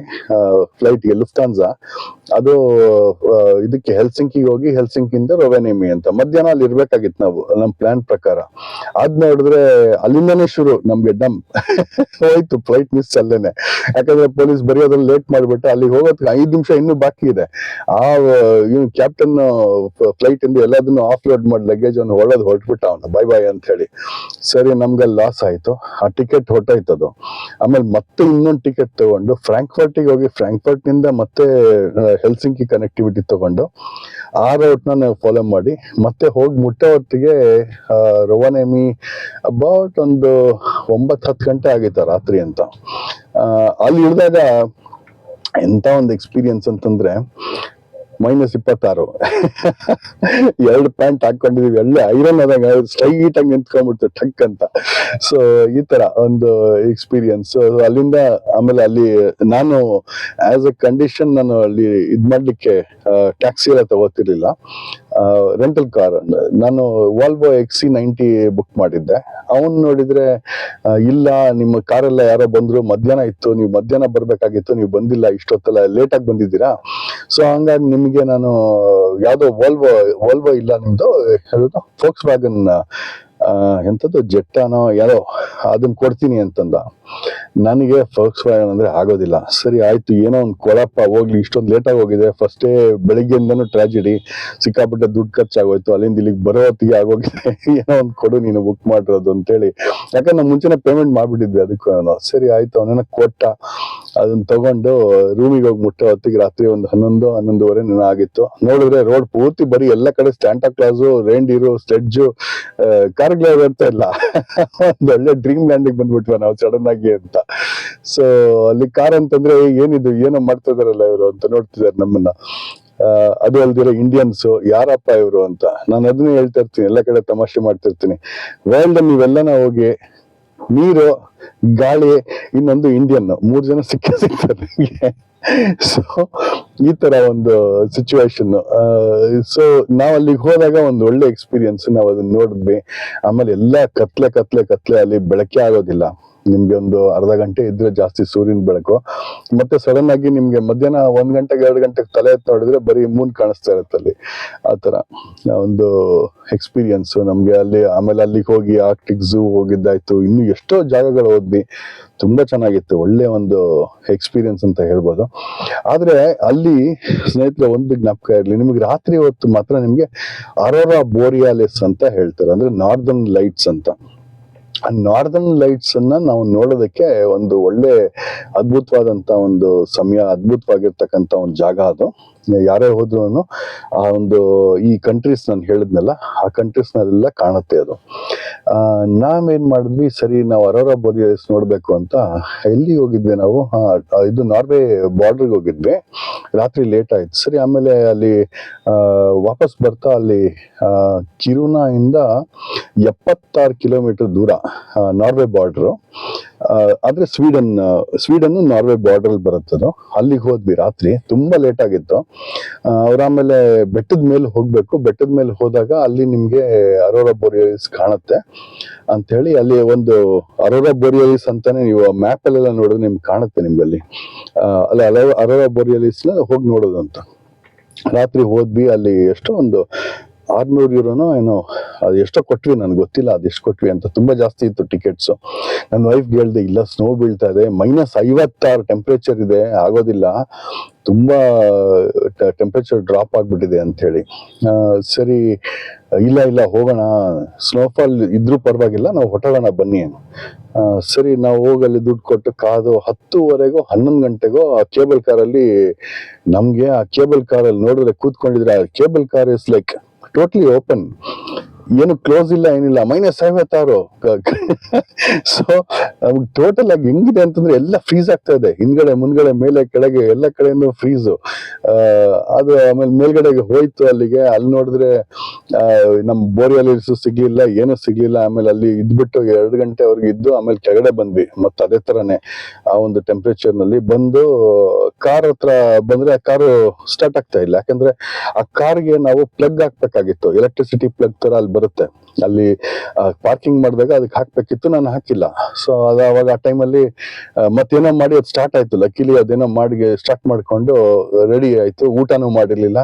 ಫ್ಲೈಟ್ಗೆ, ಲುಫ್ತಾನ್ಸಾ. ಅದು ಇದಕ್ಕೆ ಹೆಲ್ಸಿಂಕಿಗೆ ಹೋಗಿ ಹೆಲ್ಸಿಂಕಿಂದ ರೊವೆನಿಮಿ ಅಂತ ಮಧ್ಯಾಹ್ನ ಅಲ್ಲಿ ಇರ್ಬೇಕಾಗಿತ್ತು ನಾವು, ನಮ್ ಪ್ಲಾನ್ ಪ್ರಕಾರ. ಅದ್ ನೋಡಿದ್ರೆ ಅಲ್ಲಿಂದಾನೇ ಶುರು ನಮ್ಗೆ ಡಮ್ ಹೋಯ್ತು ಫ್ಲೈಟ್ ಮಿಸ್ ಅಲ್ಲೇನೆ. ಯಾಕಂದ್ರೆ ಪೊಲೀಸ್ ಬರೀ ಅದ್ರಲ್ಲಿ ಲೇಟ್ ಮಾಡ್ಬಿಟ್ಟು ಅಲ್ಲಿಗೆ ಹೋಗೋದಕ್ಕೆ 5 ನಿಮಿಷ ಇನ್ನೂ ಬಾಕಿ ಇದೆ. ಆ ಕ್ಯಾಪ್ಟನ್ ಫ್ಲೈಟ್ ಇಂದ ಎಲ್ಲದನ್ನು ಆಫ್ ಲೋಡ್ ಮಾಡಿ ಲಗೇಜ್ ಅನ್ನು ಹೊರಟ್ಬಿಟ್ಟ ಅವನು, ಬೈ ಬೈ ಅಂತ ಹೇಳಿ. ಸರಿ, ನಮ್ಗೆ ಲಾಸ್ ಆಯ್ತು, ಆ ಟಿಕೆಟ್ ಹೊರಟೋಯ್ತದು. ಆಮೇಲೆ ಮತ್ತೆ ಇನ್ನೊಂದು ಟಿಕೆಟ್ ತಗೊಂಡು ಫ್ರಾಂಕ್ಫರ್ಟಿಗೆ ಹೋಗಿ, ಫ್ರಾಂಕ್ಫರ್ಟ್ ನಿಂದ ಮತ್ತೆ ಹೆಲ್ಸಿಂಕಿ ಕನೆಕ್ಟಿವಿಟಿ ತಗೊಂಡು ಆ ರೂಟ್ ನಾವು ಫಾಲೋ ಮಾಡಿ ಮತ್ತೆ ಹೋಗಿ ಮುಟ್ಟೋ ಹೊತ್ತಿಗೆ ರೊವಾನೆಮಿ ಅಬೌಟ್ ಒಂದು 9-10 ಗಂಟೆ ಆಗಿತ್ತು ರಾತ್ರಿ ಅಂತ. ಅಲ್ಲಿ ಇಳಿದಾಗ ಎಂತ ಒಂದು ಎಕ್ಸ್ಪೀರಿಯನ್ಸ್ ಅಂತಂದ್ರೆ, -26 2 ಪ್ಯಾಂಟ್ ಹಾಕೊಂಡಿದೀವಿ, ಒಳ್ಳೆ ಐರನ್ ಆದಾಗ ಸ್ಟ್ರೈಟ್ ಆಗಿ ನಿಂತ್ಕೊಂಡ್ಬಿಡ್ತು ಟಕ್ ಅಂತ. ಸೊ ಈ ತರ ಒಂದು ಎಕ್ಸ್ಪೀರಿಯನ್ಸ್. ಅಲ್ಲಿಂದ ಆಮೇಲೆ ಅಲ್ಲಿ ನಾನು ಆಸ್ ಎ ಕಂಡೀಷನ್ ನಾನು ಅಲ್ಲಿ ಇದ್ ಮಾಡ್ಲಿಕ್ಕೆ ಟ್ಯಾಕ್ಸಿ ಎಲ್ಲ ತಗೋತಿರ್ಲಿಲ್ಲ, ರೆಂಟಲ್ ಕಾರ್. ನಾನು ವಾಲ್ವೋ XC90 ಬುಕ್ ಮಾಡಿದ್ದೆ. ಅವನ್ ನೋಡಿದ್ರೆ ಇಲ್ಲ, ನಿಮ್ಮ ಕಾರೆಲ್ಲ ಯಾರೋ ಬಂದ್ರು, ಮಧ್ಯಾಹ್ನ ಇತ್ತು, ನೀವು ಮಧ್ಯಾಹ್ನ ಬರ್ಬೇಕಾಗಿತ್ತು, ನೀವು ಬಂದಿಲ್ಲ, ಇಷ್ಟೊತ್ತೆಲ್ಲ ಲೇಟ್ ಆಗಿ ಬಂದಿದ್ದೀರಾ. ಸೊ ಹಂಗಾಗಿ ನಿಮ್ಗೆ ನಾನು ಯಾವ್ದೋ ವಾಲ್ವೋ ಇಲ್ಲ, ನಿಮ್ದು ಫೋಕ್ಸ್ ವ್ಯಾಗನ್ ಎಂತದ್ದು ಜೆಟ್ಟಾನೋ ಯಾರೋ ಅದನ್ನ ಕೊಡ್ತೀನಿ ಅಂತಂದ. ನನಗೆ ಫೋಕ್ಸ್ ವ್ಯಾಗನ್ ಅಂದ್ರೆ ಆಗೋದಿಲ್ಲ. ಸರಿ ಆಯ್ತು, ಏನೋ ಒಂದು ಕೊಳಪ್ಪ, ಹೋಗ್ಲಿ, ಇಷ್ಟೊಂದು ಲೇಟ್ ಆಗಿ ಹೋಗಿದೆ, ಫಸ್ಟೇ ಬೆಳಿಗ್ಗೆಯಿಂದನೂ ಟ್ರಾಜಿಡಿ, ಸಿಕ್ಕಾಪಟ್ಟೆ ದುಡ್ಡು ಖರ್ಚಾಗೋಯ್ತು, ಅಲ್ಲಿಂದ ಇಲ್ಲಿಗೆ ಬರೋ ಹೊತ್ತಿಗೆ ಆಗೋಗಿದೆ, ಏನೋ ಒಂದು ಕೊಡು ನೀನು ಬುಕ್ ಮಾಡಿರೋದು ಅಂತೇಳಿ. ಯಾಕಂದ್ರೆ ನಾವು ಮುಂಚೆನೆ ಪೇಮೆಂಟ್ ಮಾಡ್ಬಿಟ್ಟಿದ್ವಿ ಅದಕ್ಕೂ. ಸರಿ ಆಯ್ತು, ಅವನೇನ ಕೊಟ್ಟ. ಅದನ್ನ ತಗೊಂಡು ರೂಮಿಗೆ ಹೋಗಿ ಮುಟ್ಟೋ ಹೊತ್ತಿಗೆ ರಾತ್ರಿ ಒಂದು 11-11:30 ಆಗಿತ್ತು. ನೋಡಿದ್ರೆ ರೋಡ್ ಪೂರ್ತಿ ಬರೀ ಎಲ್ಲ ಕಡೆ ಸ್ಯಾಂಟಾ ಕ್ಲಾಸು, ರೇಂಡೀರು, ಸ್ಲೆಡ್ಜು, ಕಾರ್ಗಳೇ ಬರ್ತಾ ಇಲ್ಲ. ಒಂದ್ ಒಳ್ಳೆ ಡ್ರೀಮ್ ಲ್ಯಾಂಡಿಗೆ ಬಂದ್ಬಿಟ್ವಿ ನಾವು ಸಡನ್ ಆಗಿ ಅಂತ. ಸೊ ಅಲ್ಲಿ ಕಾರ್ ಅಂತಂದ್ರೆ ಏನಿದು, ಏನೋ ಮಾಡ್ತಾ ಇದಾರಲ್ಲ ಇವರು ಅಂತ ನೋಡ್ತಿದ್ದಾರೆ ನಮ್ಮನ್ನ. ಅದು ಅಲ್ದಿರೋ ಇಂಡಿಯನ್ಸ್, ಯಾರಪ್ಪ ಇವರು ಅಂತ ನಾನು ಅದನ್ನೇ ಹೇಳ್ತಾ ಇರ್ತೀನಿ, ಎಲ್ಲ ಕಡೆ ತಮಾಷೆ ಮಾಡ್ತಿರ್ತೀನಿ. ವರ್ಲ್ಡ್ ನೀವೆಲ್ಲನ ಹೋಗಿ ನೀರು, ಗಾಳಿ, ಇನ್ನೊಂದು ಇಂಡಿಯನ್, 3 ಜನ ಸಿಗ್ತಾರೆ ನಿಮಗೆ. ಸೊ ಈ ತರ ಒಂದು ಸಿಚುವೇಶನ್. ಸೊ ನಾವ್ ಅಲ್ಲಿಗೆ ಹೋದಾಗ ಒಂದು ಒಳ್ಳೆ ಎಕ್ಸ್ಪೀರಿಯನ್ಸ್, ನಾವ್ ಅದನ್ನ ನೋಡಿದ್ವಿ. ಆಮೇಲೆ ಎಲ್ಲಾ ಕತ್ಲೆ, ಅಲ್ಲಿ ಬೆಳಕೆ ಆಗೋದಿಲ್ಲ. ನಿಮ್ಗೆ ಒಂದು ಅರ್ಧ ಗಂಟೆ ಇದ್ರೆ ಜಾಸ್ತಿ ಸೂರ್ಯನ ಬೆಳಕು. ಮತ್ತೆ ಸಡನ್ ಆಗಿ ನಿಮ್ಗೆ ಮಧ್ಯಾಹ್ನ 1 ಗಂಟೆಗೆ 2 ಗಂಟೆಗೆ ತಲೆ ಎತ್ತಿ ನೋಡಿದ್ರೆ ಬರೀ ಮೂನ್ ಕಾಣಿಸ್ತಾ ಇರುತ್ತೆ ಅಲ್ಲಿ. ಆತರ ಒಂದು ಎಕ್ಸ್ಪೀರಿಯನ್ಸ್ ನಮ್ಗೆ ಅಲ್ಲಿ. ಆಮೇಲೆ ಅಲ್ಲಿಗೆ ಹೋಗಿ ಆರ್ಕ್ಟಿಕ್ ಝೂ ಹೋಗಿದ್ದಾಯ್ತು, ಇನ್ನು ಎಷ್ಟೋ ಜಾಗಗಳು ಹೋದ್ವಿ. ತುಂಬಾ ಚೆನ್ನಾಗಿತ್ತು, ಒಳ್ಳೆ ಒಂದು ಎಕ್ಸ್ಪೀರಿಯನ್ಸ್ ಅಂತ ಹೇಳ್ಬೋದು. ಆದ್ರೆ ಅಲ್ಲಿ ಸ್ನೇಹಿತರೆ ಒಂದು ಜ್ಞಾಪಕ ಇರ್ಲಿ, ನಿಮ್ಗೆ ರಾತ್ರಿ ಹೊತ್ತು ಮಾತ್ರ ನಿಮ್ಗೆ ಅರೋರಾ ಬೋರಿಯಾಲಿಸ್ ಅಂತ ಹೇಳ್ತಾರೆ, ಅಂದ್ರೆ ನಾರ್ದರ್ನ್ ಲೈಟ್ಸ್ ಅಂತ. ಆ ನಾರ್ದರ್ನ್ ಲೈಟ್ಸ್ ಅನ್ನ ನಾವು ನೋಡೋದಕ್ಕೆ ಒಂದು ಒಳ್ಳೆ ಅದ್ಭುತವಾದಂತ ಒಂದು ಸಮಯ, ಅದ್ಭುತವಾಗಿರ್ತಕ್ಕಂಥ ಒಂದು ಜಾಗ ಅದು. ಯಾರೇ ಹೋದ್ರು ಆ ಒಂದು ಈ ಕಂಟ್ರೀಸ್ ನಾನು ಹೇಳಿದ್ನಲ್ಲ, ಆ ಕಂಟ್ರೀಸ್ ನಲ್ಲೆಲ್ಲ ಕಾಣುತ್ತೆ ಅದು. ನಾವೇನ್ ಮಾಡಿದ್ವಿ, ಸರಿ ನಾವು ಅರೋರಾ ಬೋರಿಯಾಲಿಸ್ ನೋಡ್ಬೇಕು ಅಂತ ಎಲ್ಲಿ ಹೋಗಿದ್ವಿ ನಾವು, ಇದು ನಾರ್ವೆ ಬಾರ್ಡರ್ಗೆ ಹೋಗಿದ್ವಿ. ರಾತ್ರಿ ಲೇಟ್ ಆಯ್ತು. ಸರಿ, ಆಮೇಲೆ ಅಲ್ಲಿ ವಾಪಸ್ ಬರ್ತಾ ಅಲ್ಲಿ ಕಿರುನಾ ಇಂದ 76 ಕಿಲೋಮೀಟರ್ ದೂರ ನಾರ್ವೆ ಬಾರ್ಡರ್. ಆದ್ರೆ ಸ್ವೀಡನ್ ನಾರ್ವೆ ಬಾರ್ಡರ್ ಬರುತ್ತದು. ಅಲ್ಲಿಗೆ ಹೋದ್ವಿ ರಾತ್ರಿ, ತುಂಬಾ ಲೇಟ್ ಆಗಿತ್ತು. ಅವ್ರ ಆಮೇಲೆ ಬೆಟ್ಟದ ಮೇಲೆ ಹೋಗ್ಬೇಕು, ಬೆಟ್ಟದ ಮೇಲೆ ಹೋದಾಗ ಅಲ್ಲಿ ನಿಮ್ಗೆ ಅರೋರಾ ಬೋರಿಯಾಲಿಸ್ ಕಾಣುತ್ತೆ ಅಂತ ಹೇಳಿ, ಅಲ್ಲಿ ಒಂದು ಅರೋರಾ ಬೋರಿಯಾಲಿಸ್ ಅಂತಾನೆ ನೀವು ಮ್ಯಾಪ್ ಅಲ್ಲೆಲ್ಲ ನೋಡಿದ್ರೆ ನಿಮ್ಗೆ ಕಾಣುತ್ತೆ ನಿಮ್ಗೆ ಅಲ್ಲಿ. ಅಲ್ಲಿ ಅರೋರಾ ಬೋರಿಯಾಲಿಸ್ ನ ಹೋಗಿ ನೋಡೋದು ಅಂತ. ರಾತ್ರಿ ಹೋದ್ವಿ. ಅಲ್ಲಿ ಎಷ್ಟೋ ಒಂದು 600 ಯೂರೋನೋ ಏನೋ ಅದು ಎಷ್ಟೋ ಕೊಟ್ವಿ, ನನ್ಗೆ ಗೊತ್ತಿಲ್ಲ ಅದೆಷ್ಟು ಕೊಟ್ವಿ ಅಂತ. ತುಂಬಾ ಜಾಸ್ತಿ ಇತ್ತು ಟಿಕೆಟ್ಸ್. ನನ್ನ ವೈಫ್ಗೆ ಹೇಳ್ದೆ, ಇಲ್ಲ ಸ್ನೋ ಬೀಳ್ತಾ ಇದೆ, -56 ಟೆಂಪ್ರೇಚರ್ ಇದೆ, ಆಗೋದಿಲ್ಲ, ತುಂಬಾ ಟೆಂಪ್ರೇಚರ್ ಡ್ರಾಪ್ ಆಗ್ಬಿಟ್ಟಿದೆ ಅಂತ ಹೇಳಿ. ಸರಿ, ಇಲ್ಲ ಹೋಗೋಣ, ಸ್ನೋಫಾಲ್ ಇದ್ರೂ ಪರವಾಗಿಲ್ಲ, ನಾವು ಹೊಟ್ಟೋಗೋಣ ಬನ್ನಿ. ಸರಿ, ನಾವು ಹೋಗಲ್ಲಿ ದುಡ್ಡು ಕೊಟ್ಟು ಕಾದು 10:30ಗೋ 11 ಗಂಟೆಗೋ ಆ ಕೇಬಲ್ ಕಾರಲ್ಲಿ, ನಮ್ಗೆ ಆ ಕೇಬಲ್ ಕಾರಲ್ಲಿ ನೋಡಿದ್ರೆ ಕೂತ್ಕೊಂಡಿದ್ರೆ, ಆ cable car is like totally open, ಏನು ಕ್ಲೋಸ್ ಇಲ್ಲ, ಏನಿಲ್ಲ, -56. ಸೊ ನಮ್ಗೆ ಟೋಟಲ್ ಆಗಿ ಹೆಂಗಿದೆ ಅಂತಂದ್ರೆ ಎಲ್ಲ ಫ್ರೀಸ್ ಆಗ್ತಾ ಇದೆ, ಹಿಂದ್ಗಡೆ ಮುಂದ್ಗಡೆ ಮೇಲೆ ಕೆಳಗೆ ಎಲ್ಲ ಕಡೆಯಿಂದ ಫ್ರೀಸು. ಅದು ಆಮೇಲೆ ಮೇಲ್ಗಡೆಗೆ ಹೋಯ್ತು ಅಲ್ಲಿಗೆ. ಅಲ್ಲಿ ನೋಡಿದ್ರೆ ನಮ್ ಬೋರಿಯಾಲಿಸ್ ಸಿಗ್ಲಿಲ್ಲ, ಏನೂ ಸಿಗ್ಲಿಲ್ಲ. ಆಮೇಲೆ ಅಲ್ಲಿ ಇದ್ಬಿಟ್ಟು 2 ಗಂಟೆ ಅವ್ರಿಗೆ ಇದ್ದು ಆಮೇಲೆ ಕೆಳಗಡೆ ಬಂದ್ವಿ. ಮತ್ತೆ ಅದೇ ತರನೇ ಆ ಒಂದು ಟೆಂಪ್ರೇಚರ್ ನಲ್ಲಿ ಬಂದು ಕಾರ್ ಹತ್ರ ಬಂದ್ರೆ ಆ ಕಾರು ಸ್ಟಾರ್ಟ್ ಆಗ್ತಾ ಇಲ್ಲ. ಯಾಕಂದ್ರೆ ಆ ಕಾರ್ಗೆ ನಾವು ಪ್ಲಗ್ ಹಾಕ್ಬೇಕಾಗಿತ್ತು, ಎಲೆಕ್ಟ್ರಿಸಿಟಿ ಪ್ಲಗ್ ತರ ಅಲ್ಲಿ ಬರುತ್ತೆ. ಅಲ್ಲಿ ಪಾರ್ಕಿಂಗ್ ಮಾಡಿದಾಗ ಅದಕ್ಕೆ ಹಾಕ್ಬೇಕಿತ್ತು, ನಾನು ಹಾಕಿಲ್ಲ. ಸೊ ಅದು ಅವಾಗ ಆ ಟೈಮಲ್ಲಿ ಮತ್ತೇನೋ ಮಾಡಿ ಅದು ಸ್ಟಾರ್ಟ್ ಆಯ್ತು. ಲಕ್ಕಿಲಿ ಅದೇನೋ ಮಾಡಿ ಸ್ಟಾರ್ಟ್ ಮಾಡ್ಕೊಂಡು ರೆಡಿ ಆಯ್ತು. ಊಟನೂ ಮಾಡಿರ್ಲಿಲ್ಲ.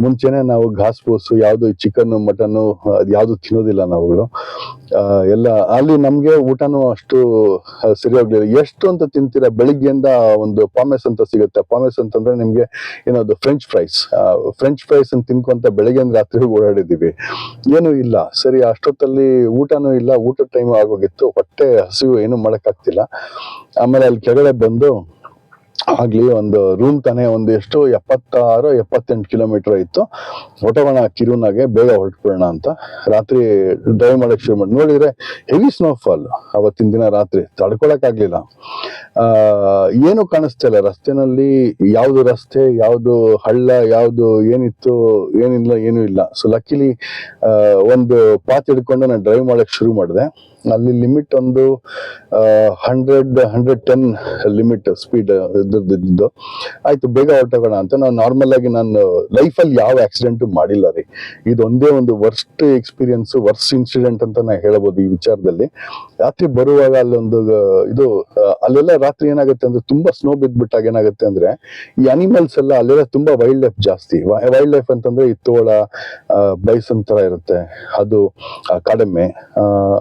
ಮುಂಚೆನೆ ನಾವು ಘಾಸ್ ಪೂಸು ಯಾವ್ದು ಚಿಕನ್ ಮಟನ್ ಅದು ಯಾವ್ದು ತಿನ್ನೋದಿಲ್ಲ ನಾವುಗಳು. ಎಲ್ಲ ಅಲ್ಲಿ ನಮ್ಗೆ ಊಟನೂ ಅಷ್ಟು ಸರಿ ಹೋಗ್ಲಿಲ್ಲ. ಎಷ್ಟು ಅಂತ ತಿಂತೀರಾ, ಬೆಳಿಗ್ಗೆಯಿಂದ ಒಂದು ಪಾಮೆಸ್ ಅಂತ ಸಿಗುತ್ತೆ. ಪಾಮೆಸ್ ಅಂತಂದ್ರೆ ನಿಮ್ಗೆ ಏನದು ಫ್ರೆಂಚ್ ಫ್ರೈಸ್ ಅಂತ ತಿನ್ಕೊಂತ ಬೆಳಗ್ಗೆಯಿಂದ ರಾತ್ರಿ ಓಡಾಡಿದೀವಿ. ಏನು ಇಲ್ಲ ಸರಿ. ಅಷ್ಟೊತ್ತಲ್ಲಿ ಊಟನೂ ಇಲ್ಲ, ಊಟದ ಟೈಮ್ ಆಗೋಗಿತ್ತು. ಹೊಟ್ಟೆ ಹಸಿವು, ಏನು ಮಾಡಕ್ ಆಗ್ತಿಲ್ಲ. ಆಮೇಲೆ ಅಲ್ಲಿ ಕೆಳಗಡೆ ಬಂದು ಆಗ್ಲಿ ಒಂದು ರೂಮ್ ತಾನೇ, ಒಂದು ಎಷ್ಟು 76-78 ಕಿಲೋಮೀಟರ್ ಇತ್ತು. ಹೊಟ್ಟೋಗೋಣ ಕಿರುನಾಗೆ, ಬೇಗ ಹೊರಟ್ಬಿಡೋಣ ಅಂತ ರಾತ್ರಿ ಡ್ರೈವ್ ಮಾಡಕ್ ಶುರು ಮಾಡಿ. ನೋಡಿದ್ರೆ ಹೆವಿ ಸ್ನೋಫಾಲ್ ಅವತ್ತಿನ ದಿನ ರಾತ್ರಿ, ತಡ್ಕೊಳಕ್ ಆಗ್ಲಿಲ್ಲ. ಏನು ಕಾಣಿಸ್ತಾ ಇಲ್ಲ ರಸ್ತೆನಲ್ಲಿ. ಯಾವ್ದು ರಸ್ತೆ, ಯಾವ್ದು ಹಳ್ಳ, ಯಾವ್ದು ಏನಿತ್ತು ಏನಿಲ್ಲ, ಏನೂ ಇಲ್ಲ. ಸೊ ಲಕ್ಕಿಲಿ ಒಂದು ಪಾತ್ ಹಿಡ್ಕೊಂಡು ನಾನು ಡ್ರೈವ್ ಮಾಡಕ್ ಶುರು ಮಾಡಿದೆ. ಅಲ್ಲಿ ಲಿಮಿಟ್ ಒಂದು 110 ಲಿಮಿಟ್ ಸ್ಪೀಡ್ ಇದ್ದು. ಆಯ್ತು, ಬೇಗ ಹೊರಟೋಗೋಣ ಅಂತ. ನಾವು ನಾರ್ಮಲ್ ಆಗಿ ನಾನು ಲೈಫಲ್ಲಿ ಯಾವ ಆಕ್ಸಿಡೆಂಟ್ ಮಾಡಿಲ್ಲ ರೀ. ಇದೊಂದೇ ಒಂದು ವರ್ಸ್ಟ್ ಎಕ್ಸ್ಪೀರಿಯನ್ಸ್, ವರ್ಸ್ಟ್ ಇನ್ಸಿಡೆಂಟ್ ಅಂತ ನಾ ಹೇಳ್ಬೋದು ಈ ವಿಚಾರದಲ್ಲಿ. ರಾತ್ರಿ ಬರುವಾಗ ಅಲ್ಲೊಂದು ಇದು ಅಲ್ಲೆಲ್ಲ ರಾತ್ರಿ ಏನಾಗುತ್ತೆ ಅಂದ್ರೆ ತುಂಬಾ ಸ್ನೋ ಬಿದ್ಬಿಟ್ಟಾಗ ಏನಾಗುತ್ತೆ ಅಂದ್ರೆ ಈ ಅನಿಮಲ್ಸ್ ಎಲ್ಲ ಅಲ್ಲೆಲ್ಲ ತುಂಬಾ ವೈಲ್ಡ್ ಲೈಫ್ ಜಾಸ್ತಿ. ವೈಲ್ಡ್ ಲೈಫ್ ಅಂತಂದ್ರೆ ಈ ತೋಳ, ಬೈಸನ್ ತರ ಇರುತ್ತೆ, ಅದು ಕಾಡೆಮ್ಮೆ,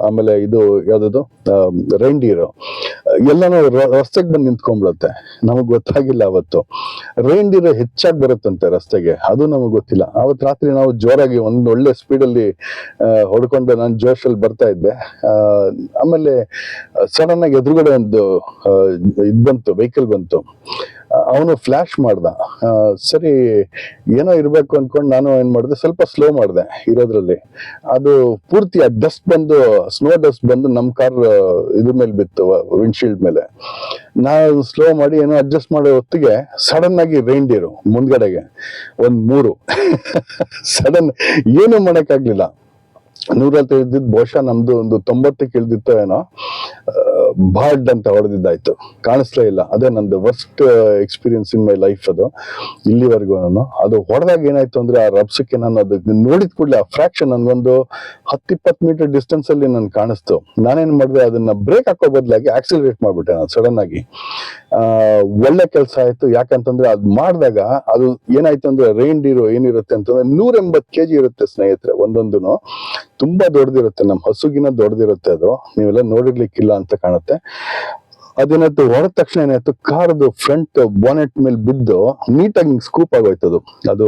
ಆಮೇಲೆ ಇದು ಯಾವ್ದು ರೈನ್ಡಿಯರ್ ಎಲ್ಲಾನು ರಸ್ತೆಗೆ ಬಂದು ನಿಂತ್ಕೊಂಡ್ಬಿಡುತ್ತೆ. ನಮಗ್ ಗೊತ್ತಾಗಿಲ್ಲ ಅವತ್ತು. ರೈನ್ಡಿಯರ್ ಹೆಚ್ಚಾಗಿ ಬರುತ್ತಂತೆ ರಸ್ತೆಗೆ, ಅದು ನಮಗ್ ಗೊತ್ತಿಲ್ಲ. ಅವತ್ತು ರಾತ್ರಿ ನಾವು ಜೋರಾಗಿ ಒಂದು ಒಳ್ಳೆ ಸ್ಪೀಡಲ್ಲಿ ಹೊಡ್ಕೊಂಡು ನಾನು ಜೋಶಲ್ಲಿ ಬರ್ತಾ ಇದ್ದೆ. ಆಮೇಲೆ ಸಡನ್ ಆಗಿ ಎದುರುಗಡೆ ಒಂದು ಇದ್ ಬಂತು, ವೆಹಿಕಲ್ ಬಂತು. ಅವನು ಫ್ಲಾಶ್ ಮಾಡ್ದ. ಸರಿ ಏನೋ ಇರ್ಬೇಕು ಅನ್ಕೊಂಡು ನಾನು ಏನ್ ಮಾಡಿದೆ, ಸ್ವಲ್ಪ ಸ್ಲೋ ಮಾಡಿದೆ ಇರೋದ್ರಲ್ಲಿ. ಅದು ಪೂರ್ತಿ ಆ ಡಸ್ಟ್ ಬಂದು, ಸ್ನೋ ಡಸ್ಟ್ ಬಂದು ನಮ್ ಕಾರ್ ಇದ್ರ ಮೇಲೆ ಬಿತ್ತು, ವಿಂಡ್ಶೀಲ್ಡ್ ಮೇಲೆ. ನಾವು ಸ್ಲೋ ಮಾಡಿ ಏನೋ ಅಡ್ಜಸ್ಟ್ ಮಾಡೋ ಹೊತ್ತಿಗೆ ಸಡನ್ ಆಗಿ ರೈನ್ಡಿಯರ್ ಮುಂದ್ಗಡೆಗೆ ಒಂದ್ 3 ಸಡನ್. ಏನು ಮಾಡಕ್ ಆಗ್ಲಿಲ್ಲ. 100 ಇದ್ದಿದ್ದು ಬಹುಶಃ ನಮ್ದು ಒಂದು 90ಕ್ಕೆ ಇಳ್ದಿತ್ತೋ ಏನೋ, ಬಾಡ್ ಅಂತ ಹೊಡೆದಿದ್ದಾಯ್ತು, ಕಾಣಿಸ್ಲೇ ಇಲ್ಲ. ಅದೇ ನಂದು worst experience in my life ಅದು ಇಲ್ಲಿವರೆಗೂ. ಅದು ಹೊಡೆದಾಗ ಏನಾಯ್ತು ಅಂದ್ರೆ ಆ ರಬ್ಸಕ್ಕೆ ನಾನು ಅದು ನೋಡಿದ ಕೂಡಲೇ ಆ ಫ್ರಾಕ್ಷನ್ ನನ್ಗೊಂದು 10-20 ಮೀಟರ್ ಡಿಸ್ಟೆನ್ಸ್ ಅಲ್ಲಿ ನನ್ ಕಾಣಿಸ್ತು. ನಾನೇನ್ ಮಾಡಿದೆ, ಅದನ್ನ ಬ್ರೇಕ್ ಹಾಕೋ ಬದಲಾಗಿ ಆಕ್ಸಿಲರೇಟ್ ಮಾಡ್ಬಿಟ್ಟೆ ನಾನು ಸಡನ್ ಆಗಿ. ಒಳ್ಳೆ ಕೆಲಸ ಆಯ್ತು. ಯಾಕಂತಂದ್ರೆ ಅದು ಮಾಡಿದಾಗ ಅದು ಏನಾಯ್ತು ಅಂದ್ರೆ ರೈನ್ಡಿಯರ್ ಏನಿರುತ್ತೆ ಅಂತಂದ್ರೆ 180 kg ಇರುತ್ತೆ ಸ್ನೇಹಿತರೆ, ಒಂದೊಂದುನು ತುಂಬಾ ದೊಡ್ಡದಿರುತ್ತೆ. ನಮ್ಮ ಹಸುಗಿನ ದೊಡ್ಡದಿರುತ್ತೆ ಅದು. ನೀವೆಲ್ಲ ನೋಡಿರ್ಲಿಕ್ಕಿಲ್ಲ ಅಂತ ಕಾಣುತ್ತೆ. ಅದೇನಾಯ್ತು, ಹೊಡೆದ ತಕ್ಷಣ ಏನಾಯ್ತು, ಕಾರ್ದು ಫ್ರಂಟ್ ಬಾನೆಟ್ ಮೇಲೆ ಬಿದ್ದು ನೀಟಾಗಿ ಸ್ಕೂಪ್ ಆಗೋಯ್ತದು. ಅದು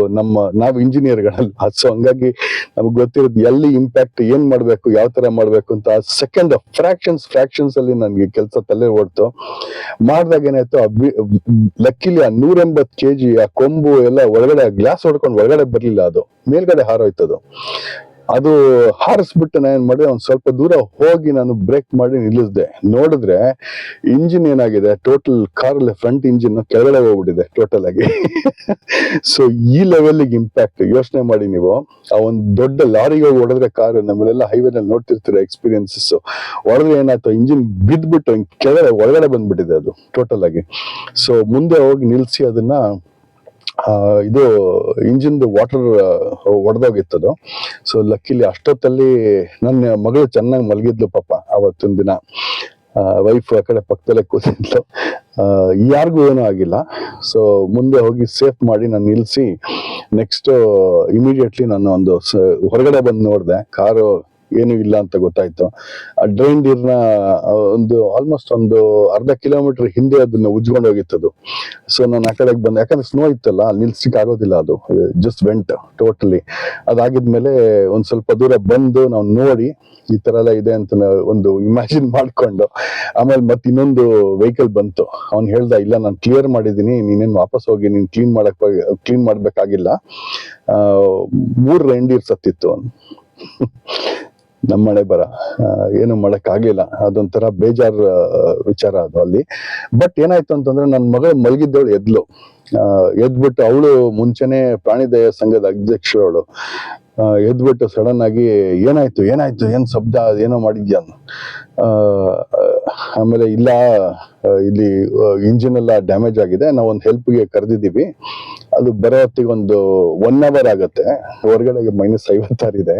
ನಾವು ಇಂಜಿನಿಯರ್ಗಳಲ್ಲ, ಸೊ ಹಂಗಾಗಿ ನಮ್ಗೆ ಗೊತ್ತಿರೋದು ಎಲ್ಲಿ ಇಂಪ್ಯಾಕ್ಟ್ ಏನ್ ಮಾಡ್ಬೇಕು, ಯಾವ ತರ ಮಾಡ್ಬೇಕು ಅಂತ. ಸೆಕೆಂಡ್ ಫ್ರಾಕ್ಷನ್ಸ್ ಅಲ್ಲಿ ನನ್ಗೆ ಕೆಲಸ ತಲೆ ಓಡ್ತು. ಮಾಡಿದಾಗ ಏನಾಯ್ತು, ಲಕ್ಕಿಲಿ ಆ 180 kg ಆ ಕೊಂಬು ಎಲ್ಲ ಒಳಗಡೆ ಗ್ಲಾಸ್ ಹೊಡ್ಕೊಂಡು ಒಳಗಡೆ ಬರ್ಲಿಲ್ಲ, ಅದು ಮೇಲ್ಗಡೆ ಹಾರೋಯ್ತದು. ಅದು ಹಾರಿಸ್ಬಿಟ್ಟು ನಾನು ಏನ್ ಮಾಡಿದೆ, ಒಂದ್ ಸ್ವಲ್ಪ ದೂರ ಹೋಗಿ ನಾನು ಬ್ರೇಕ್ ಮಾಡಿ ನಿಲ್ಲಿಸ್ದೆ. ನೋಡಿದ್ರೆ ಇಂಜಿನ್ ಏನಾಗಿದೆ, ಟೋಟಲ್ ಕಾರಲ್ಲಿ ಫ್ರಂಟ್ ಇಂಜಿನ್ ಕೆಳಗಡೆ ಹೋಗ್ಬಿಟ್ಟಿದೆ ಟೋಟಲ್ ಆಗಿ. ಸೊ ಈ ಲೆವೆಲ್ಗೆ ಇಂಪ್ಯಾಕ್ಟ್ ಯೋಚನೆ ಮಾಡಿ ನೀವು. ಆ ಒಂದ್ ದೊಡ್ಡ ಲಾರಿಗೆ ಹೋಗಿ ಹೊಡೆದ್ರೆ ಕಾರ್, ನಮ್ಮಲ್ಲೆಲ್ಲ ಹೈವೇನಲ್ಲಿ ನೋಡ್ತಿರ್ತೀರ ಎಕ್ಸ್ಪೀರಿಯನ್ಸಸ್. ಹೊಡೆದ್ರೆ ಏನಾಯ್ತು, ಇಂಜಿನ್ ಬಿದ್ಬಿಟ್ಟು ಕೆಳಗಡೆ ಒಳಗಡೆ ಬಂದ್ಬಿಟ್ಟಿದೆ ಅದು ಟೋಟಲ್ ಆಗಿ. ಸೊ ಮುಂದೆ ಹೋಗಿ ನಿಲ್ಸಿ ಅದನ್ನ ಇದು ಇಂಜಿನ್ ವಾಟರ್ ಒಡೆದೋಗಿತ್ತದು. ಸೊ ಲಕ್ಕಿಲಿ ಅಷ್ಟೊತ್ತಲ್ಲಿ ನನ್ನ ಮಗಳು ಚೆನ್ನಾಗಿ ಮಲಗಿದ್ಲು ಪಾಪ ಅವತ್ತೊಂದ್ ದಿನ. ವೈಫ್ ಆ ಕಡೆ ಪಕ್ಕದಲ್ಲೇ ಕೂತಿದ್ಲು. ಯಾರಿಗೂ ಏನೂ ಆಗಿಲ್ಲ. ಸೊ ಮುಂದೆ ಹೋಗಿ ಸೇಫ್ ಮಾಡಿ ನಾನು ನಿಲ್ಸಿ ನೆಕ್ಸ್ಟ್ ಇಮಿಡಿಯೇಟ್ಲಿ ನಾನು ಒಂದು ಹೊರಗಡೆ ಬಂದು ನೋಡಿದೆ, ಕಾರು ಏನು ಇಲ್ಲ ಅಂತ ಗೊತ್ತಾಯ್ತು. ಆ ರೈನ್ಡಿಯರ್ನ ಆಲ್ಮೋಸ್ಟ್ ಒಂದು ಅರ್ಧ ಕಿಲೋಮೀಟರ್ ಹಿಂದೆ ಅದನ್ನ ಉಜ್ಕೊಂಡು ಹೋಗಿತ್ತದು. ಸೊ ನಾನು ಆ ಕಡೆಗೆ ಬಂದೆ, ಯಾಕಂದ್ರೆ ಸ್ನೋ ಇತ್ತಲ್ಲ, ನಿಲ್ಸಿಕ್ ಆಗೋದಿಲ್ಲ, ಅದು ಜಸ್ಟ್ ವೆಂಟ್ ಟೋಟಲಿ. ಅದಾಗಿದ್ಮೇಲೆ ಒಂದ್ ಸ್ವಲ್ಪ ದೂರ ಬಂದು ನಾವು ನೋಡಿ ಈ ತರ ಎಲ್ಲ ಇದೆ ಅಂತ ಒಂದು ಇಮ್ಯಾಜಿನ್ ಮಾಡ್ಕೊಂಡು, ಆಮೇಲೆ ಮತ್ತೆ ಇನ್ನೊಂದು ವೆಹಿಕಲ್ ಬಂತು. ಅವ್ನು ಹೇಳ್ದ, ಇಲ್ಲ ನಾನು ಕ್ಲಿಯರ್ ಮಾಡಿದೀನಿ, ನೀನೇನ್ ವಾಪಸ್ ಹೋಗಿ ನೀನ್ ಕ್ಲೀನ್ ಮಾಡ್ಬೇಕಾಗಿಲ್ಲ. 3 ರೈನ್ಡಿಯರ್ ಸತ್ತಿತ್ತು ಅವ್ನು. ನಮ್ಮ ಮಳೆ ಬರ ಏನು ಮಾಡಕ್ ಆಗ್ಲಿಲ್ಲ. ಅದೊಂಥರ ಬೇಜಾರ್ ವಿಚಾರ ಅದು ಅಲ್ಲಿ. ಬಟ್ ಏನಾಯ್ತು ಅಂತಂದ್ರೆ ನನ್ನ ಮಗಳು ಮಲಗಿದ್ದವಳು ಎದ್ಬಿಟ್ಟು, ಅವಳು ಮುಂಚೆನೆ ಪ್ರಾಣಿ ದಯಾ ಸಂಘದ ಅಧ್ಯಕ್ಷರವಳು. ಎದ್ಬಿಟ್ಟು ಸಡನ್ ಆಗಿ ಏನಾಯ್ತು ಏನ್ ಶಬ್ದ, ಏನೋ ಮಾಡಿದ್ಯಾ ಆಮೇಲೆ ಇಲ್ಲ ಇಲ್ಲಿ ಇಂಜಿನ್ ಎಲ್ಲ ಡ್ಯಾಮೇಜ್ ಆಗಿದೆ, ನಾವು ಒಂದು ಹೆಲ್ಪ್ಗೆ ಕರೆದಿದ್ದೀವಿ, ಅದು ಬರೋ ಹೊತ್ತಿಗೆ ಒಂದು 1 ಅವರ್ ಆಗುತ್ತೆ, ಹೊರಗಡೆ -56 ಇದೆ,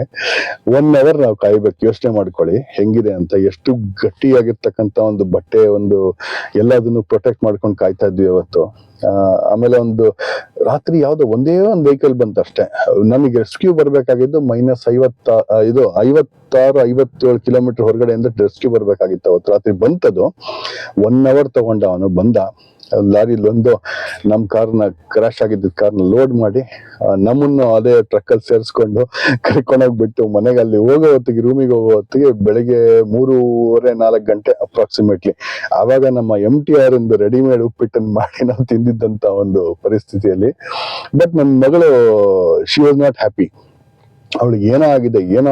1 ಅವರ್ ನಾವು ಕಾಯ್ಬೇಕು. ಯೋಚನೆ ಮಾಡ್ಕೊಳ್ಳಿ ಹೆಂಗಿದೆ ಅಂತ, ಎಷ್ಟು ಗಟ್ಟಿಯಾಗಿರ್ತಕ್ಕಂಥ ಒಂದು ಬಟ್ಟೆ, ಒಂದು ಎಲ್ಲದನ್ನು ಪ್ರೊಟೆಕ್ಟ್ ಮಾಡ್ಕೊಂಡು ಕಾಯ್ತಾ ಇದ್ವಿ ಅವತ್ತು. ಆಮೇಲೆ ಒಂದು ರಾತ್ರಿ ಯಾವ್ದೋ ಒಂದೇ ಒಂದು ವೆಹಿಕಲ್ ಬಂತು ಅಷ್ಟೇ, ನಮಗೆ ರೆಸ್ಕ್ಯೂ ಬರ್ಬೇಕಾಗಿದ್ದು -56-57 ಕಿಲೋಮೀಟರ್ ಹೊರಗಡೆಯಿಂದ ರೆಸ್ಕ್ಯೂ ಬರ್ಬೇಕಾಗಿತ್ತು. ಅವತ್ತು ರಾತ್ರಿ ಬಂತದು, 1 ಅವರ್ ತಗೊಂಡ ಅವನು. ಬಂದ ಲಾರಿಲಿ ಒಂದು ನಮ್ಮ ಕಾರ್ನ, ಕ್ರಾಶ್ ಆಗಿದ್ದ ಕಾರ್ನ ಲೋಡ್ ಮಾಡಿ ನಮ್ಮನ್ನು ಅದೇ ಟ್ರಕ್ಕಲ್ಲಿ ಸೇರಿಸ್ಕೊಂಡು ಕರ್ಕೊಂಡೋಗ್ಬಿಟ್ಟು ಮನೆಗೆ, ಅಲ್ಲಿ ಹೋಗೋ ಹೊತ್ತಿಗೆ, ರೂಮಿಗೆ ಹೋಗೋ ಹೊತ್ತಿಗೆ ಬೆಳಿಗ್ಗೆ 3:30-4 ಗಂಟೆ ಅಪ್ರಾಕ್ಸಿಮೇಟ್ಲಿ. ಆವಾಗ ನಮ್ಮ MTR ಇಂದು ರೆಡಿಮೇಡ್ ಉಪ್ಪಿಟ್ಟನ್ನು ಮಾಡಿ ನಾವು ತಿಂದಿದ್ದಂತ ಒಂದು ಪರಿಸ್ಥಿತಿಯಲ್ಲಿ. ಬಟ್ ನನ್ನ ಮಗಳು, ಶಿ ವಾಸ್ ನಾಟ್ ಹ್ಯಾಪಿ. ಅವಳಿಗೆ ಏನೋ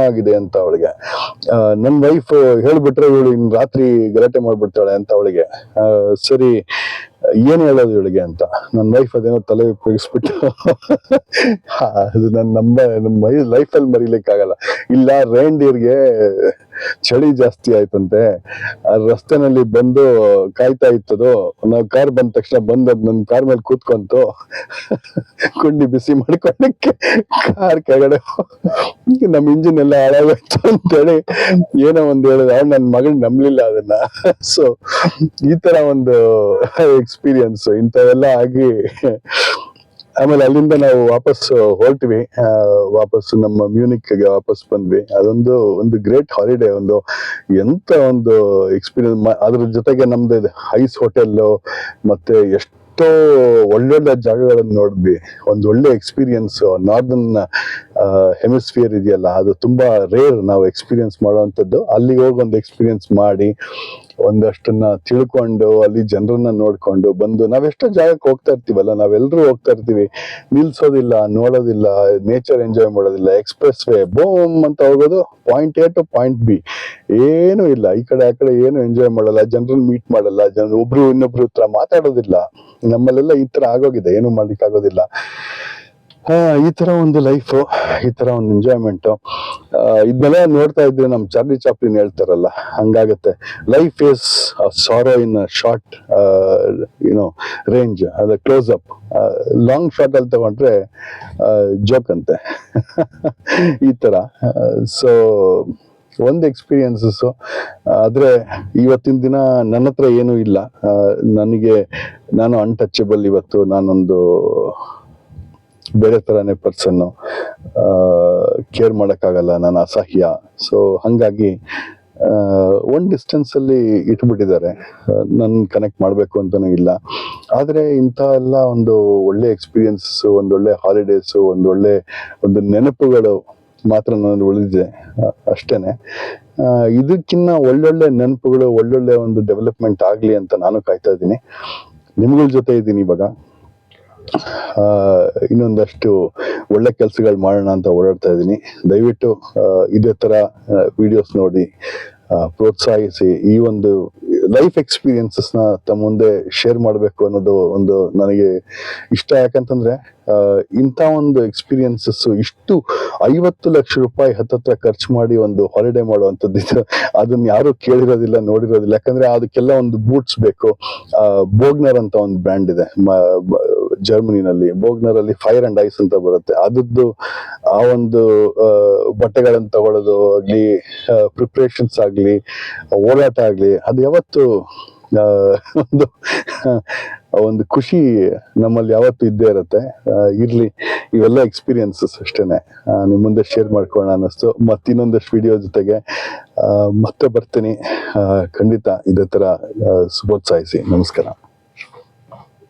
ಆಗಿದೆ ಅಂತ ಅವಳಿಗೆ. ನನ್ನ ವೈಫ್ ಹೇಳ್ಬಿಟ್ರೆ ಇವಳು ಇನ್ ರಾತ್ರಿ ಗಲಾಟೆ ಮಾಡ್ಬಿಡ್ತಾಳೆ ಅಂತ ಅವಳಿಗೆ. ಸರಿ ಏನ್ ಹೇಳೋದು ಇವಳಿಗೆ ಅಂತ ನನ್ನ ವೈಫ್ ಅದೇನೋ ತಲೆ ಉಪಯೋಗಿಸ್ಬಿಟ್ಟು ಅದು ನಮ್ಮ ಲೈಫಲ್ಲಿ ಮರಿಲಿಕ್ಕಾಗಲ್ಲ. ಇಲ್ಲ, ರೇಂಡೀರ್ಗೆ ಚಳಿ ಜಾಸ್ತಿ ಆಯ್ತಂತೆ, ಆ ರಸ್ತೆನಲ್ಲಿ ಬಂದು ಕಾಯ್ತಾ ಇತ್ತದು, ನಾವು ಕಾರ್ ಬಂದ ತಕ್ಷಣ ಬಂದದ್ ನನ್ನ ಕಾರ್ ಮೇಲೆ ಕೂತ್ಕೊಂತು, ಕುಂಡಿ ಬಿಸಿ ಮಾಡ್ಕೊಂಡಕ್ಕೆ ಕಾರ್ ಕೆಳಗಡೆ ನಮ್ ಇಂಜಿನ್ ಎಲ್ಲ ಹಾಳಾಗೋಯ್ತು ಅಂತೇಳಿ ಏನೋ ಒಂದು ಹೇಳಿದ. ಅವ್ನು ನನ್ನ ಮಗಳ್ ನಂಬ್ಲಿಲ್ಲ ಅದನ್ನ. ಸೊ ಈ ತರ ಒಂದು ಎಕ್ಸ್ಪೀರಿಯನ್ಸ್ ಇಂಥವೆಲ್ಲ ಆಗಿ, ಆಮೇಲೆ ಅಲ್ಲಿಂದ ನಾವು ವಾಪಸ್ ಹೊರಟ್ವಿ. ವಾಪಸ್ ನಮ್ಮ ಮ್ಯೂನಿಕ್ಗೆ ವಾಪಸ್ ಬಂದ್ವಿ. ಅದೊಂದು ಗ್ರೇಟ್ ಹಾಲಿಡೇ, ಎಂತ ಒಂದು ಎಕ್ಸ್ಪೀರಿಯನ್ಸ್. ಅದ್ರ ಜೊತೆಗೆ ನಮ್ದು ಐಸ್ ಹೋಟೆಲ್, ಮತ್ತೆ ಎಷ್ಟೋ ಒಳ್ಳೊಳ್ಳೆ ಜಾಗಗಳನ್ನು ನೋಡಿದ್ವಿ. ಒಂದು ಒಳ್ಳೆ ಎಕ್ಸ್ಪೀರಿಯನ್ಸ್. ನಾರ್ದರ್ನ್ ಹೆಮಿಸ್ಫಿಯರ್ ಇದೆಯಲ್ಲ, ಅದು ತುಂಬಾ ರೇರ್ ನಾವು ಎಕ್ಸ್ಪೀರಿಯನ್ಸ್ ಮಾಡುವಂಥದ್ದು. ಅಲ್ಲಿಗೆ ಹೋಗಿ ಒಂದು ಎಕ್ಸ್ಪೀರಿಯನ್ಸ್ ಮಾಡಿ, ಒಂದಷ್ಟನ್ನ ತಿಳ್ಕೊಂಡು, ಅಲ್ಲಿ ಜನರನ್ನ ನೋಡ್ಕೊಂಡು ಬಂದು, ನಾವೆಷ್ಟೋ ಜಾಗಕ್ಕೆ ಹೋಗ್ತಾ ಇರ್ತೀವಲ್ಲ, ನಾವೆಲ್ಲರೂ ಹೋಗ್ತಾ ಇರ್ತೀವಿ, ನಿಲ್ಸೋದಿಲ್ಲ, ನೋಡೋದಿಲ್ಲ, ನೇಚರ್ ಎಂಜಾಯ್ ಮಾಡೋದಿಲ್ಲ. ಎಕ್ಸ್ಪ್ರೆಸ್ ವೇ ಬೋಮ್ ಅಂತ ಹೋಗೋದು, point A to point B, ಏನು ಇಲ್ಲ, ಈ ಕಡೆ ಆ ಕಡೆ ಏನು ಎಂಜಾಯ್ ಮಾಡಲ್ಲ, ಜನರನ್ನ ಮೀಟ್ ಮಾಡಲ್ಲ, ಒಬ್ರು ಇನ್ನೊಬ್ರು ಹತ್ರ ಮಾತಾಡೋದಿಲ್ಲ. ನಮ್ಮಲ್ಲೆಲ್ಲ ಈ ತರ ಆಗೋಗಿದೆ, ಏನು ಮಾಡ್ಲಿಕ್ಕೆ ಆಗೋದಿಲ್ಲ. ಈ ತರ ಒಂದು ಲೈಫು, ಈ ತರ ಒಂದು ಎಂಜಾಯ್ಮೆಂಟ್. ಇದನ್ನೆಲ್ಲ ನೋಡ್ತಾ ಇದ್ರೆ ನಮ್ ಚಾರ್ಲಿ ಚಾಪ್ಲಿನ್ ಹೇಳ್ತಾರಲ್ಲ, ಹಂಗಾಗತ್ತೆ. Life is sorrow in short range, ಅದ ಕ್ಲೋಸ್ ಅಪ್. ಲಾಂಗ್ ಶಾರ್ಟ್ ಅಲ್ಲಿ ತಗೊಂಡ್ರೆ ಜೋಕ್ ಅಂತೆ. ಈ ತರ. ಸೊ ಒಂದು ಎಕ್ಸ್ಪೀರಿಯನ್ಸಸ್. ಆದ್ರೆ ಇವತ್ತಿನ ದಿನ ನನ್ನ ಹತ್ರ ಏನೂ ಇಲ್ಲ. ನಾನು ಅನ್ಟಚಬಲ್. ಇವತ್ತು ನಾನೊಂದು ಬೇರೆ ತರಾನೇ ಪರ್ಸನ್ನು, ಕೇರ್ ಮಾಡೋಕ್ಕಾಗಲ್ಲ, ನಾನು ಅಸಹ್ಯ. ಸೊ ಹಂಗಾಗಿ ಒಂದ್ ಡಿಸ್ಟೆನ್ಸ್ ಅಲ್ಲಿ ಇಟ್ಬಿಟ್ಟಿದ್ದಾರೆ, ನನ್ ಕನೆಕ್ಟ್ ಮಾಡ್ಬೇಕು ಅಂತಾನೂ ಇಲ್ಲ. ಆದ್ರೆ ಇಂಥ ಎಲ್ಲ ಒಂದು ಒಳ್ಳೆ ಎಕ್ಸ್ಪೀರಿಯನ್ಸ್, ಒಂದೊಳ್ಳೆ ಹಾಲಿಡೇಸ್, ಒಂದು ನೆನಪುಗಳು ಮಾತ್ರ ನಾನು ಉಳಿದಿದೆ ಅಷ್ಟೇನೆ. ಇದಕ್ಕಿನ್ನ ಒಳ್ಳೊಳ್ಳೆ ನೆನಪುಗಳು, ಒಳ್ಳೊಳ್ಳೆ ಒಂದು ಡೆವಲಪ್ಮೆಂಟ್ ಆಗ್ಲಿ ಅಂತ ನಾನು ಕಾಯ್ತಾ ಇದ್ದೀನಿ. ನಿಮ್ಗಳ ಜೊತೆ ಇದ್ದೀನಿ ಇವಾಗ. ಇನ್ನೊಂದಷ್ಟು ಒಳ್ಳೆ ಕೆಲಸಗಳು ಮಾಡೋಣ ಅಂತ ಓಡಾಡ್ತಾ ಇದ್ದೀನಿ. ದಯವಿಟ್ಟು ಇದೇ ತರ ವಿಡಿಯೋಸ್ ನೋಡಿ ಪ್ರೋತ್ಸಾಹಿಸಿ. ಈ ಒಂದು ಲೈಫ್ ಎಕ್ಸ್ಪೀರಿಯನ್ಸಸ್ ನ ತಮ್ಮ ಮುಂದೆ ಶೇರ್ ಮಾಡಬೇಕು ಅನ್ನೋದು ನನಗೆ ಇಷ್ಟ. ಯಾಕಂತಂದ್ರೆ ಇಂಥ ಒಂದು ಎಕ್ಸ್ಪೀರಿಯನ್ಸಸ್, ಇಷ್ಟು 50 ಲಕ್ಷ ರೂಪಾಯಿ ಹತ್ತತ್ರ ಖರ್ಚು ಮಾಡಿ ಒಂದು ಹಾಲಿಡೇ ಮಾಡುವಂಥದ್ದು, ಅದನ್ನ ಯಾರು ಕೇಳಿರೋದಿಲ್ಲ, ನೋಡಿರೋದಿಲ್ಲ. ಯಾಕಂದ್ರೆ ಅದಕ್ಕೆಲ್ಲ ಒಂದು ಬೂಟ್ಸ್ ಬೇಕು. ಬೋಗ್ನರ್ ಅಂತ ಒಂದು ಬ್ರ್ಯಾಂಡ್ ಇದೆ ಜರ್ಮನಿನಲ್ಲಿ. ಬೋಗ್ನರ್ ಅಲ್ಲಿ ಫೈರ್ ಅಂಡ್ ಐಸ್ ಅಂತ ಬರುತ್ತೆ. ಅದದ್ದು ಆ ಒಂದು ಬಟ್ಟೆಗಳನ್ನು ತಗೊಳ್ಳೋದು ಆಗ್ಲಿ, ಪ್ರಿಪ್ರೇಷನ್ಸ್ ಆಗ್ಲಿ, ಓಡಾಟ ಆಗ್ಲಿ, ಅದು ಯಾವತ್ತು ಒಂದು ಖುಷಿ ನಮ್ಮಲ್ಲಿ ಯಾವತ್ತು ಇದ್ದೇ ಇರುತ್ತೆ. ಇರ್ಲಿ, ಇವೆಲ್ಲ ಎಕ್ಸ್ಪೀರಿಯನ್ಸಸ್ ಅಷ್ಟೇನೆ ನಿಮ್ ಮುಂದೆ ಶೇರ್ ಮಾಡ್ಕೊಳ್ಳೋಣ ಅನ್ನಿಸ್ತು. ಮತ್ತಿನ್ನೊಂದಷ್ಟು ವಿಡಿಯೋ ಜೊತೆಗೆ ಮತ್ತೆ ಬರ್ತೀನಿ. ಖಂಡಿತ ಇದೇ ತರ ಪ್ರೋತ್ಸಾಹಿಸಿ. ನಮಸ್ಕಾರ.